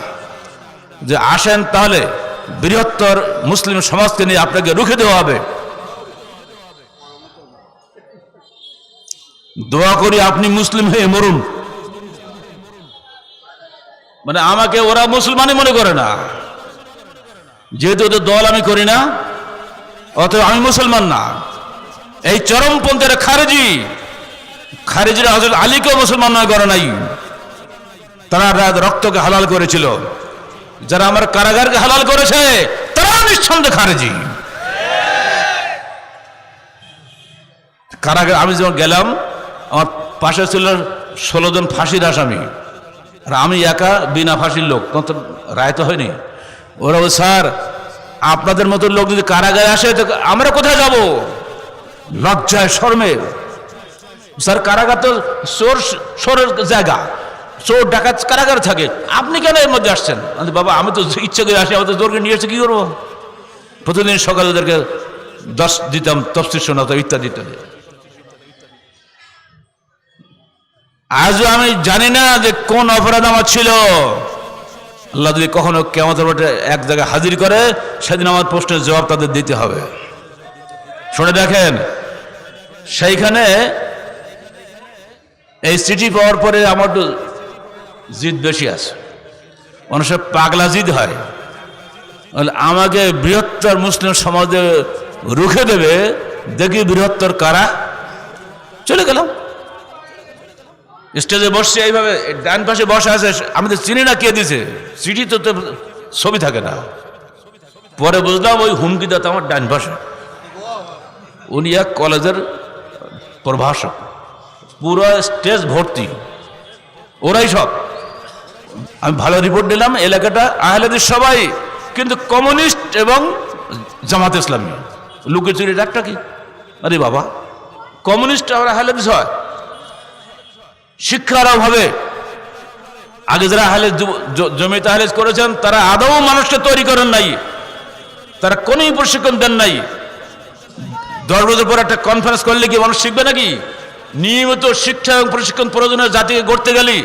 Speaker 1: যে আসেন তাহলে বৃহত্তর মুসলিম সমাজকে নিয়ে আপনাকে রুখে দেওয়া হবে। দোয়া করি আপনি মুসলিম হয়ে মরুন। মানে আমাকে ওরা মুসলমানই মনে করে না, যেহেতু ওদের দল আমি করি না, অতএব আমি মুসলমান না। এই চরমপন্থীরা খারেজিরা হযরত আলীকেও মুসলমান নয় করে নাই, তারা রক্তকে হালাল করেছিল। যারা আমার কারাগারকে হালাল করেছে তারা নিঃসন্দেহে খারেজি। কারাগার আমি যখন গেলাম, আমার পাশে ছিল 16 জন ফাঁসির আসামি, আর আমি একা বিনা ফাঁসির লোক, তখন তো রায় তো হয়নি। ওরা বলে, স্যার আপনাদের মতো লোক যদি কারাগারে আসে তো আমরা কোথায় যাব? লজ্জায় শরমে। স্যার কারাগার তো চোরের জায়গা, চোর ডাকাত কারাগার থাকে, আপনি কেন এর মধ্যে আসছেন? বাবা আমি তো ইচ্ছা করে আসি, আমাদের জোরকে নিয়ে এসে কি করবো? প্রতিদিন সকালে ওদেরকে 10 দিতাম, তফসির শোনাতাম, ইত্যাদি ইত্যাদি। আজও আমি জানি না যে কোন অপরাধ আমার ছিল। আল্লাহ যদি কখনো কিয়ামতের মাঠে এক জায়গায় হাজির করে, সেদিন আমার প্রশ্নের জবাব তাদের দিতে হবে। শুনে দেখেন, সেইখানে এই চিঠি পাওয়ার পরে আমার একটু জিদ বেশি আছে, মানুষের পাগলা জিদ হয়। আমাকে বৃহত্তর মুসলিম সমাজে রুখে দেবে, দেখি বৃহত্তর কারা। চলে গেলাম, স্টেজে বসছে এইভাবে, ডান পাশে বসা আছে, আমি তো চিনি না কে দিছে চিঠি, তো ছবি থাকে না। পরে বুঝলাম ওই হুমকিদাতা আমার ডান পাশে, উনি এক কলেজের প্রভাষক, পুরো স্টেজ ভর্তি ওরাই সব। আমি ভালো রিপোর্ট দিলাম, এলাকাটা আহলে হাদিস সবাই, কিন্তু কমিউনিস্ট এবং জামাত ইসলামী লুকোচুরি ডাকটা কি? আরে বাবা, কমিউনিস্ট আর আহলে হাদিস হয়? শিক্ষার অভাবে আগে যারা আহলে জমিয়ত আহলে হাদিস করেছেন তারা আদৌ মানুষকে তৈরি করেন নাই, তারা কোনই প্রশিক্ষণ দেন নাই। 10 বছর পর একটা কনফারেন্স করলে কি মানুষ শিখবে নাকি? নিয়মিত শিক্ষা এবং প্রশিক্ষণ প্রয়োজনীয় জাতিকে গড়তে গেলে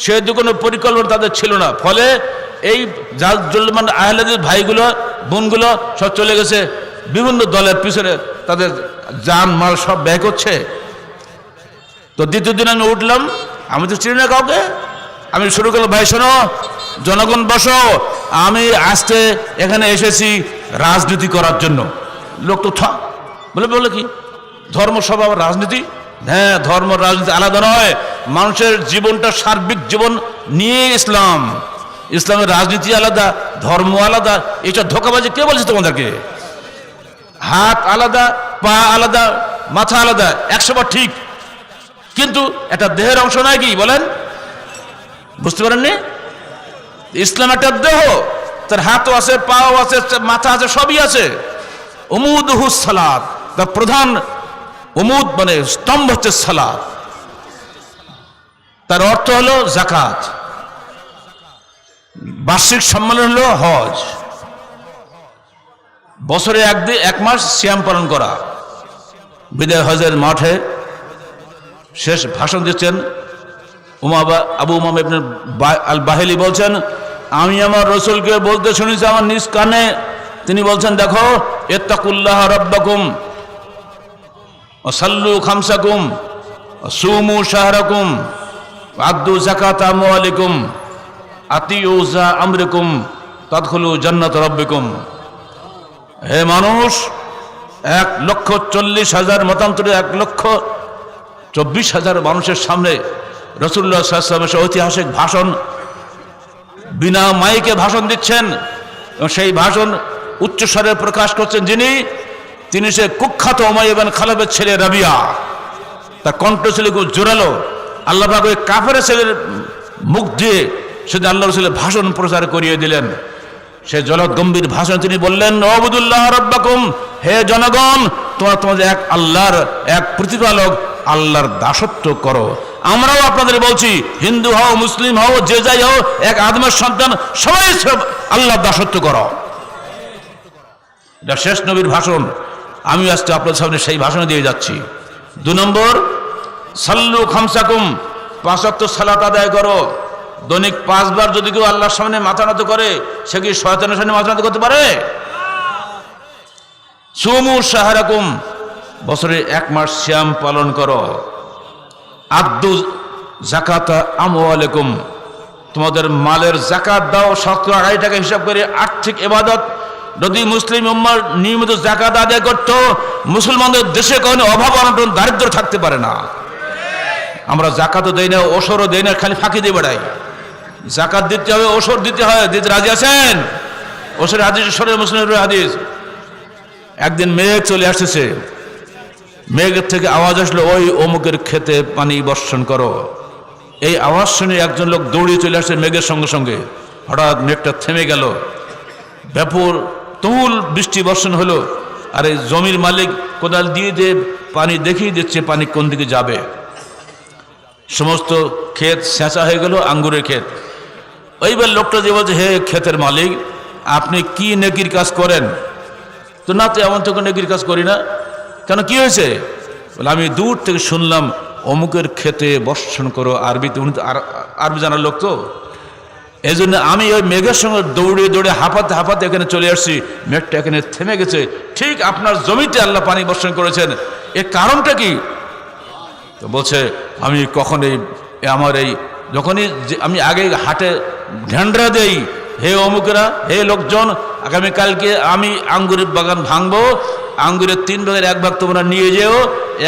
Speaker 1: সে কোনো পরিকল্পনা তাদের ছিল না। ফলে এই আহলে হাদিস ভাইগুলো বোনগুলো সব চলে গেছে বিভিন্ন দলের পিছনে, তাদের জান মাল সব ব্যয় করছে। তো দ্বিতীয় দিন আমি উঠলাম, আমি তো চিনি না কাউকে, আমি শুরু করলাম, ভাই শোনো, জনগণ বসো, আমি আজকে এখানে এসেছি রাজনীতি করার জন্য। লোক তো বলে কি ধর্ম সব আবার রাজনীতি? হ্যাঁ, ধর্ম রাজনীতি আলাদা নয়, মানুষের জীবনটা সার্বিক জীবন নিয়ে ইসলাম। ইসলামের রাজনীতি আলাদা, ধর্ম আলাদা। এইসব ধোঁকাবাজি কে বলছে তোমাদেরকে? হাত আলাদা, পা আলাদা, মাথা আলাদা, 100 বার ঠিক, কিন্তু একটা দেহের অংশ নয় কি বলেন? বুঝতে পারেননি? ইসলাম একটা দেহ, তার হাতও আছে, পাও আছে, মাথা আছে, সবই আছে। উমুদুহুস সালাত, তার প্রধান উমুদ মানে স্তম্ভ হচ্ছে সালাত। তার অর্থ হলো যাকাত। বার্ষিক সম্মেলন হলো হজ। বছরে 1 মাস সিয়াম পালন করা। বিদায় হজের মাঠে শেষ ভাষণ দিচ্ছেন আবু উমামা ইবনে আল বাহিলি বলছেন, আমি আমার রাসূলকে বলতে শুনেছি আমার নিজ কানে, তিনি বলছেন, দেখো, ইত্তাকুল্লাহ রাব্বাকুম ওয়া সাল্লু খামসাকুম ওয়া সুমু শাহরাকুম ওয়া আদ্দু যাকাতা আমওয়ালিকুম আতিউ যা আমরিকুম তাদখুলু জান্নাত রাব্বিকুম। হে মানুষ, 1,40,000 মতান্তরে 1,24,000 মানুষের সামনে রাসূলুল্লাহ সাল্লাল্লাহু আলাইহি ওয়াসাল্লাম ঐতিহাসিক ভাষণ, বিনা মাইকে ভাষণ দিচ্ছেন, এবং সেই ভাষণ উচ্চস্বরে প্রকাশ করছেন তিনি সে কুখ্যাত উমাইয়া ইবনে খালাবের ছেলে রাবিয়া। তার কণ্ঠ ছিল খুব জোরালো। আল্লাহ পাক ওই কাফের ছেলের মুখ দিয়ে সেদিন আল্লাহ রাসূলের ভাষণ প্রচার করিয়ে দিলেন। সে জলদ গম্ভীর ভাষণ তিনি বললেন, ওয়াবুদুল্লাহ রাব্বাকুম, হে জনগণ, তোমাদের এক আল্লাহর, এক প্রতিপালক আল্লাহর দাসত্ব করো। আমরাও আপনাদের বলছি, হিন্দু হও, মুসলিম হও, যে যাই হও, এক আদমের সন্তান, সবাই আল্লাহর দাসত্ব করো। এটা শেষ নবীর ভাষণ। আমি আজকে আপনাদের সামনে সেই ভাষণ দিয়ে যাচ্ছি। 2 নম্বর, সাল্লু খামসাকুম, 5 ওয়াক্ত সালাত আদায় করো। দৈনিক 5 বার যদি কেউ আল্লাহর সামনে মাথা নত করে, সে কি শয়তানের সামনে মাথা নত করতে পারে? সুমু শাহরাকুম, বছরে 1 মাস সিয়াম পালন করো। আদ্দু জাকাতা আমওয়ালিকুম, তোমাদের মালের জাকাত দাও। 2.5 টাকা হিসাব করে আর্থিক ইবাদত যদি মুসলিম উম্মাহ নিয়মিত জাকাত আদায় করত, মুসলমানদের দেশে কোনো অভাব অনটন দারিদ্র থাকতে পারে না। আমরা জাকাতও দেই না, ওসরও দেই না, খালি ফাঁকি দিয়ে বেড়াই। জাকাত দিতে হবে, ওসর দিতে হয়। দিতে রাজি আছেন? ওসরের হাদিস, ওসরের মুসলিমের হাদিস। একদিন মেঘ চলে আসতেছে, মেঘের থেকে আওয়াজ আসলো, ওই অমুকের ক্ষেতে পানি বর্ষণ করো। এই আওয়াজ শুনে একজন লোক দৌড়িয়ে চলে আসছে মেঘের সঙ্গে সঙ্গে। হঠাৎ মেঘটা থেমে গেল, ব্যাপক তুমুল বৃষ্টি বর্ষণ হলো। আর এই জমির মালিক কোদাল দিয়ে দিয়ে পানি দেখিয়ে দিচ্ছে পানি কোন দিকে যাবে। সমস্ত ক্ষেত সেঁচা হয়ে গেল, আঙ্গুরের ক্ষেত। ওইবার লোকটা যে বলছে, হে ক্ষেতের মালিক, আপনি কি নেকির কাজ করেন? তো না, তো এমন তো নেকির কাজ করি না। কেন, কি হয়েছে? বলে, আমি দূর থেকে শুনলাম অমুকের ক্ষেতে বর্ষণ করো। আরবিতে, উনি তো আরবি জানার লোক, তো এই জন্য আমি ওই মেঘের সঙ্গে দৌড়ে দৌড়ে হাঁপাতে হাঁপাতে এখানে চলে আসছি। মেঘটা এখানে থেমে গেছে, ঠিক আপনার জমিতে আল্লাহ পানি বর্ষণ করেছেন। এর কারণটা কি? তো বলছে, আমি কখনই আমার এই যখনই আমি আগে হাটে ঢেন্ডরা দেই, হে অমুকেরা, হে লোকজন, আগামীকালকে আমি আঙ্গুরের বাগান ভাঙবো, আঙ্গুরের 3 ভাগের 1 ভাগ তোমরা নিয়ে যেও,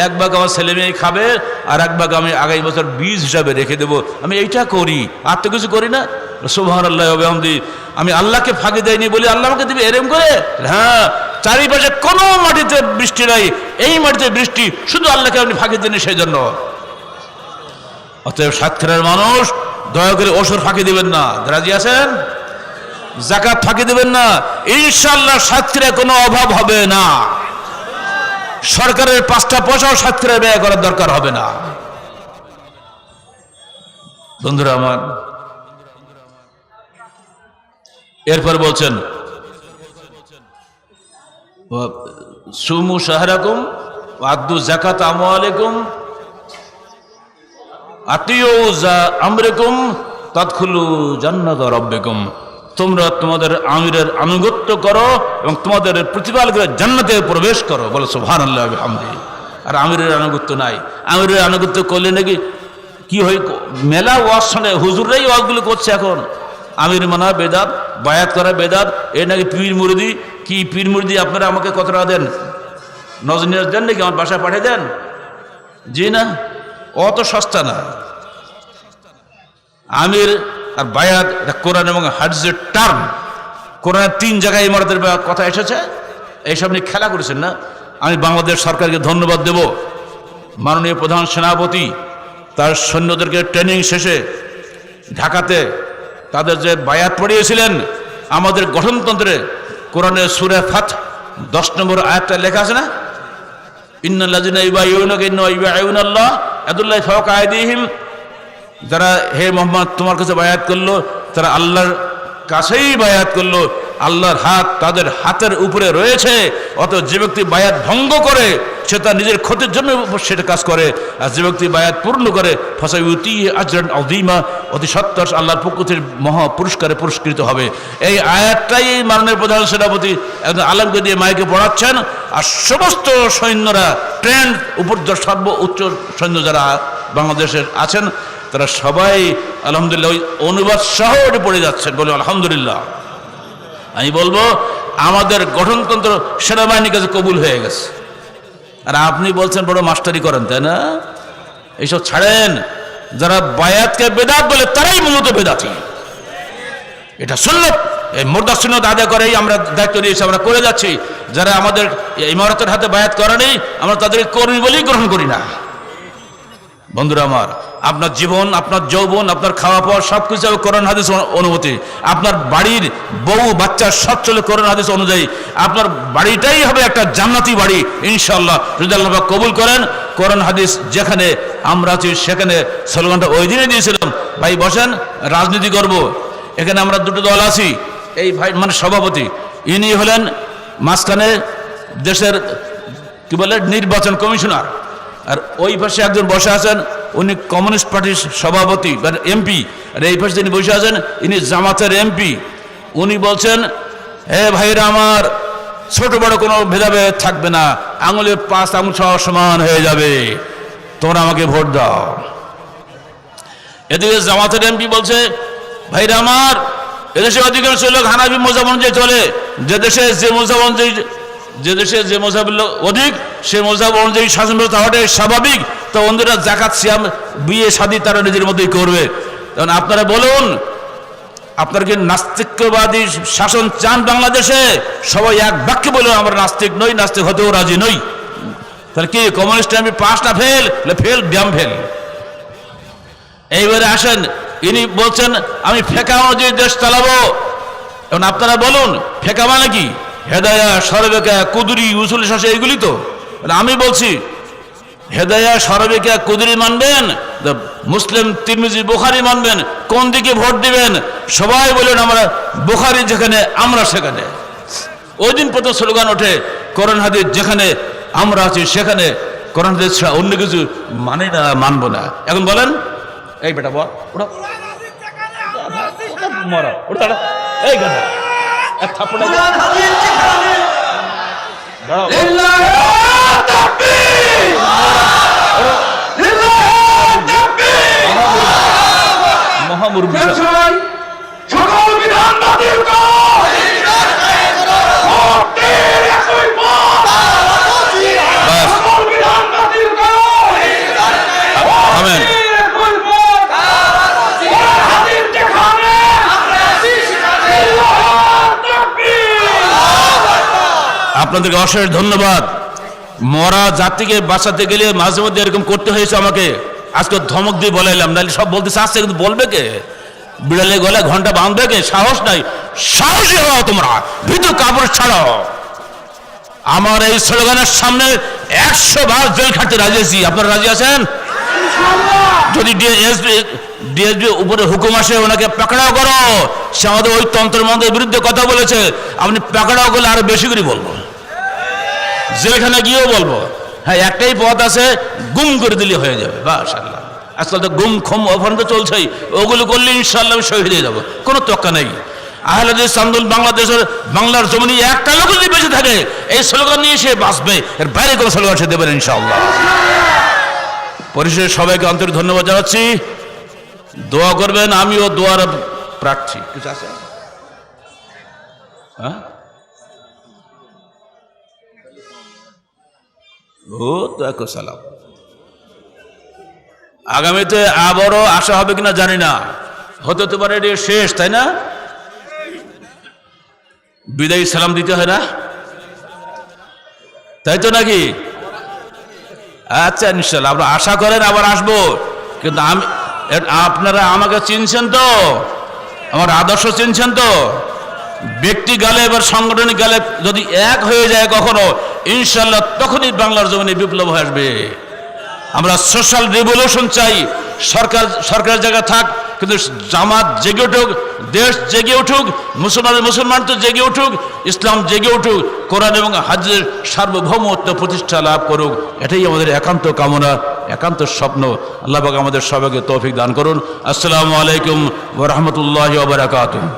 Speaker 1: 1 ভাগ আমার ছেলে মেয়ে খাবে, আর 1 ভাগ আমি আগামী বছর বীজ হিসাবে রেখে দেবো। আমি এইটা করি, আর তো কিছু করি না। সুবহানাল্লাহি ওয়া বিহামদিহি, আমি আল্লাহকে ফাঁকি দেয়নি বলে আল্লাহ আমাকে দিবে এরম করে? হ্যাঁ, চারিপাশে কোনো মাটিতে বৃষ্টি নাই, এই মাটিতে বৃষ্টি, শুধু আল্লাহকে আপনি ফাঁকি দেননি সেই জন্য। অতএব সাতক্ষীরার মানুষ, দয়া করে ওসর ফাঁকি দিবেন না। রাজি আছেন? জাকাত ফাঁকি দিবেন না। ইনশাআল্লাহ সাতক্ষীরায় কোনো অভাব হবে না। সরকারের 5টা পয়সাও সাতক্ষীরায় ব্যয় করার দরকার হবে না। বন্ধুরা আমার, এরপর বলছেন, সুমু শাহরাকুম আদ্দু জাকাত আমওয়ালিকুম আতিউ আমরিকুম তাদখুলু জান্নাত রাব্বিকুম, তোমরা তোমাদের আমিরের আনুগত্য করো এবং তোমাদের প্রতিপালকের জান্নাতে প্রবেশ করো। বলো সুবহানাল্লাহি ওয়া বিহামদিহি। আর আমিরের আনুগত্য নাই। আমিরের আনুগত্য করলে নাকি কি হয়? মেলা ওয়াজ শুনে, হুজুররাই ওয়াজগুলো করছে এখন। আমির মানা বেদাত, বায়াত করা বেদাত, এ নাকি পীর মুরিদি। কি পীর মুরিদি? আপনারা আমাকে কত টাকা দেন? নজনিয়াজ দেন নাকি? আমার বাসায় পাঠিয়ে দেন? জি না, অত সস্তা না। আমির আর বায়াত এটা কোরআন এবং হাদিসের টার্ম। কোরআনের 3 জায়গায় ইমারতের কথা এসেছে। এইসব নিয়ে খেলা করেছেন না। আমি বাংলাদেশ সরকারকে ধন্যবাদ দেব। মাননীয় প্রধান সেনাপতি তার সৈন্যদেরকে ট্রেনিং শেষে ঢাকাতে তাদের যে বায়াত পড়িয়েছিলেন, আমাদের গঠনতন্ত্রে কোরআনের সূরা ফাত 10 নম্বর আয়াতটা লেখা আছে না? ইন্নাল্লাযিনা ইউবাইয়ুনাকা ইন্নামা ইউবাইয়ুনাল্লাহ ইয়াদুল্লাহি ফাওকা আইদিহিম, যারা হে মোহাম্মদ তোমার কাছে বায়াত করলো, তারা আল্লাহর কাছেই বায়াত করলো, আল্লাহর হাত তাদের হাতের উপরে রয়েছে। অত যে ব্যক্তি বায়াত ভঙ্গ করে সে তার নিজের ক্ষতির জন্য সেটা কাজ করে, আর যে ব্যক্তি বায়াত পূর্ণ করে ফাসায়ুতিহি আজরান আযীমা, অতি সত্তর আল্লাহর পক্ষ থেকে মহা পুরস্কারে পুরস্কৃত হবে। এই আয়াতটাই মাননীয় প্রধান সেনাপতি একজন আলেমকে দিয়ে মাইকে পড়াচ্ছেন। আর সমস্ত সৈন্যরা ট্রেন্ড সর্ব উচ্চ সৈন্য যারা বাংলাদেশের আছেন, তারা সবাই আলহামদুলিল্লাহ ওই অনুবাদ সহ পড়ে যাচ্ছেন। বলে আলহামদুলিল্লাহ। আমি বলবো আমাদের গঠনতন্ত্র সেনাবাহিনীর কাছে কবুল হয়ে গেছে। আর আপনি বলছেন বড় মাস্টারি করেন, তাই না? এইসব ছাড়েন। যারা বায়াতকে বেদাত বলে তারাই মূলত বেদাতি। এটা সুন্নাত, এই মুর্দা সুন্নাত আদায় করেই আমরা দায়িত্ব নিয়েছি, আমরা করে যাচ্ছি। যারা আমাদের ইমারতের হাতে বায়াত করে নেই, আমরা তাদেরকে কর্মী বলেই গ্রহণ করি না। বন্ধুরা আমার, আপনার জীবন, আপনার যৌবন, আপনার খাওয়া পাওয়া সব কিছু হবে কোরআন হাদিস অনুমতি। আপনার বাড়ির বউ বাচ্চা সব চলে কোরআন হাদিস অনুযায়ী। আপনার বাড়িটাই হবে একটা জান্নাতি বাড়ি ইনশাআল্লাহ, যদি আল্লাহ পাক কবুল করেন। কোরআন হাদিস যেখানে আমরা আছি সেখানে স্লোগানটা ওই দিনে দিয়েছিলাম, ভাই বসেন রাজনীতি করব। এখানে আমরা দুটো দল আছি, এই ভাই মানে সভাপতি, ইনি হলেন মাঝখানে দেশের কি বলে নির্বাচন কমিশনার, আর ওই পাশে একজন বসে আছেন, উনি কমিউনিস্ট পার্টির সভাপতি এমপি, আর এই পাশে যিনি বসে আছেন ইনি জামাতের এমপি। উনি বলছেন, হে ভাইরা আমার, ছোট বড় কোনো ভেদাভেদ থাকবে না, আঙুলের 5 আঙুল সমান হয়ে যাবে, তোমরা আমাকে ভোট দাও। এদিকে জামাতের এমপি বলছে, ভাইরা আমার, এদেশে অধিকাংশ লোক হানাফি মযহাব অনুযায়ী চলে, যে দেশে যে মযহাব অনুযায়ী অধিক সে মযহাব অনুযায়ী শাসন ব্যবস্থা হওয়াটাই স্বাভাবিক। তো অন্যরা যাকাত সিয়াম বিয়ে শাদী তারা নিজের মধ্যেই করবে। তখন আপনারা বলুন, আপনার কি নাস্তিকবাদী শাসন চান বাংলাদেশে? সবাই এক বাক্যে বলুন, আমরা নাস্তিক নই, নাস্তিক হতেও রাজি নই। তাহলে কি কমিউনিস্ট আমি পাস না ফেল? Fail, dam fail. এইবারে আসেন, ইনি বলছেন আমি ফেকা অনুযায়ী দেশ চালাবো। এখন আপনারা বলুন, ফেকা মানে কি? হেদায়া, সরবেকা, কুদুরি, উসুল শাসে, এইগুলি তো। আমি বলছি হেদায়া, সরবেকা, কুদুরি মানবেন, মুসলিম, তিরমিজি, বুখারী মানবেন, কোন দিকে ভোট দিবেন? সবাই বলেন আমরা বুখারী যেখানে আমরা সেখানে। ওই দিন প্রথম স্লোগান ওঠে, কোরআন হাদিস যেখানে আমরা আছি সেখানে কোরআন হাদিস ছাড়া অন্য কিছু মানে না, মানবো না। এখন বলেন, এই বেটা বল, ওটা মরা, ওটা এই গাধা, এক থাপ্পড় দাও।
Speaker 3: কোরআন হাদিস যেখানে
Speaker 1: দাঁড়াও।
Speaker 3: লিল্লাহি তাকবীর, লিল্লাহি তাকবীর।
Speaker 1: মহামুরব্বী
Speaker 3: দেশের সকল বিধান বাতিল কর, ভোটের একই মত,
Speaker 1: বাস,
Speaker 3: সকল বিধান বাতিল কর,
Speaker 1: আমেন।
Speaker 3: একই মত, কোরআন হাদিস যেখানে লিল্লাহি তাকবীর।
Speaker 1: আপনাদেরকে অশেষ ধন্যবাদ। মরা জাতিকে বাঁচাতে গেলে মাঝে মধ্যে এরকম করতে হয়েছে আমাকে। আজকে ধমক দিয়ে বলাইলাম, নাহলে সব বলতে চাচ্ছে কিন্তু বলবে কে? বিড়ালে গলে ঘন্টা বাঁধবে কে? সাহস নাই। সাহসী হও তোমরা, ভীতু কাপড় ছাড়ো। আমার এই স্লোগানের সামনে 100 বার জেল খাটতে রাজি আছি। আপনারা রাজি আছেন? যদি ডিএসপি উপরে হুকুম আসে, ওনাকে পাকড়াও করো। সে আমাদের ওই তন্ত্র মন্ত্রের বিরুদ্ধে কথা বলেছে, আপনি পাকড়াও করলে আরো বেশি করে বলবো, যেখানে গিয়েও বলবো। হ্যাঁ, একটাই পথ আছে, গুম করে দিলে হয়ে যাবে। বাস আল্লাহ, আজকাল তো গুম খুম অফান তো চলছেই, ওগুলো করলে ইনশাআল্লাহ আমি শহীদ হয়ে যাবো, কোনো তক্কা নেই। আহলে হাদিস আন্দোলন বাংলাদেশের বাংলার জমিনে একটা লোক যদি বেঁচে থাকে, এই স্লোগান নিয়ে সে বাঁচবে, এর বাইরে কোনো স্লোগান সে দেবেন ইনশাআল্লাহ। পরিশেষে সবাইকে আন্তরিক ধন্যবাদ জানাচ্ছি। দোয়া করবেন, আমিও দোয়ার প্রার্থী। কিছু আছে? হ্যাঁ, ও তো সালাম। আগামীতে আবারও আসা হবে কিনা জানি না, হতে পারে এটা শেষ, তাই না? বিদায়ী সালাম দিতে হয় না, তাই তো নাকি? আচ্ছা, ইনশাআল্লাহ আপনারা আশা করেন আবার আসবো, কিন্তু আপনারা আমাকে চিনছেন তো, আমার আদর্শ চিনছেন তো। ব্যক্তি গালে এবার সাংগঠনিক গালে যদি এক হয়ে যায় কখনো, ইনশাআল্লাহ তখনই বাংলার জমিনে বিপ্লব হয়ে আসবে। আমরা সোশ্যাল রিভলিউশন চাই। সরকার জায়গা থাক, কিন্তু জামাত জেগে উঠুক, দেশ জেগে উঠুক, মুসলমান তো জেগে উঠুক, ইসলাম জেগে উঠুক, কোরআন এবং হাদিসের সার্বভৌমত্ব প্রতিষ্ঠা লাভ করুক, এটাই আমাদের একান্ত কামনা, একান্ত স্বপ্ন। আল্লাহ পাক আমাদের সবাইকে তৌফিক দান করুন। আসসালামু আলাইকুম ওয়া রাহমাতুল্লাহি ওয়া বারাকাতুহু।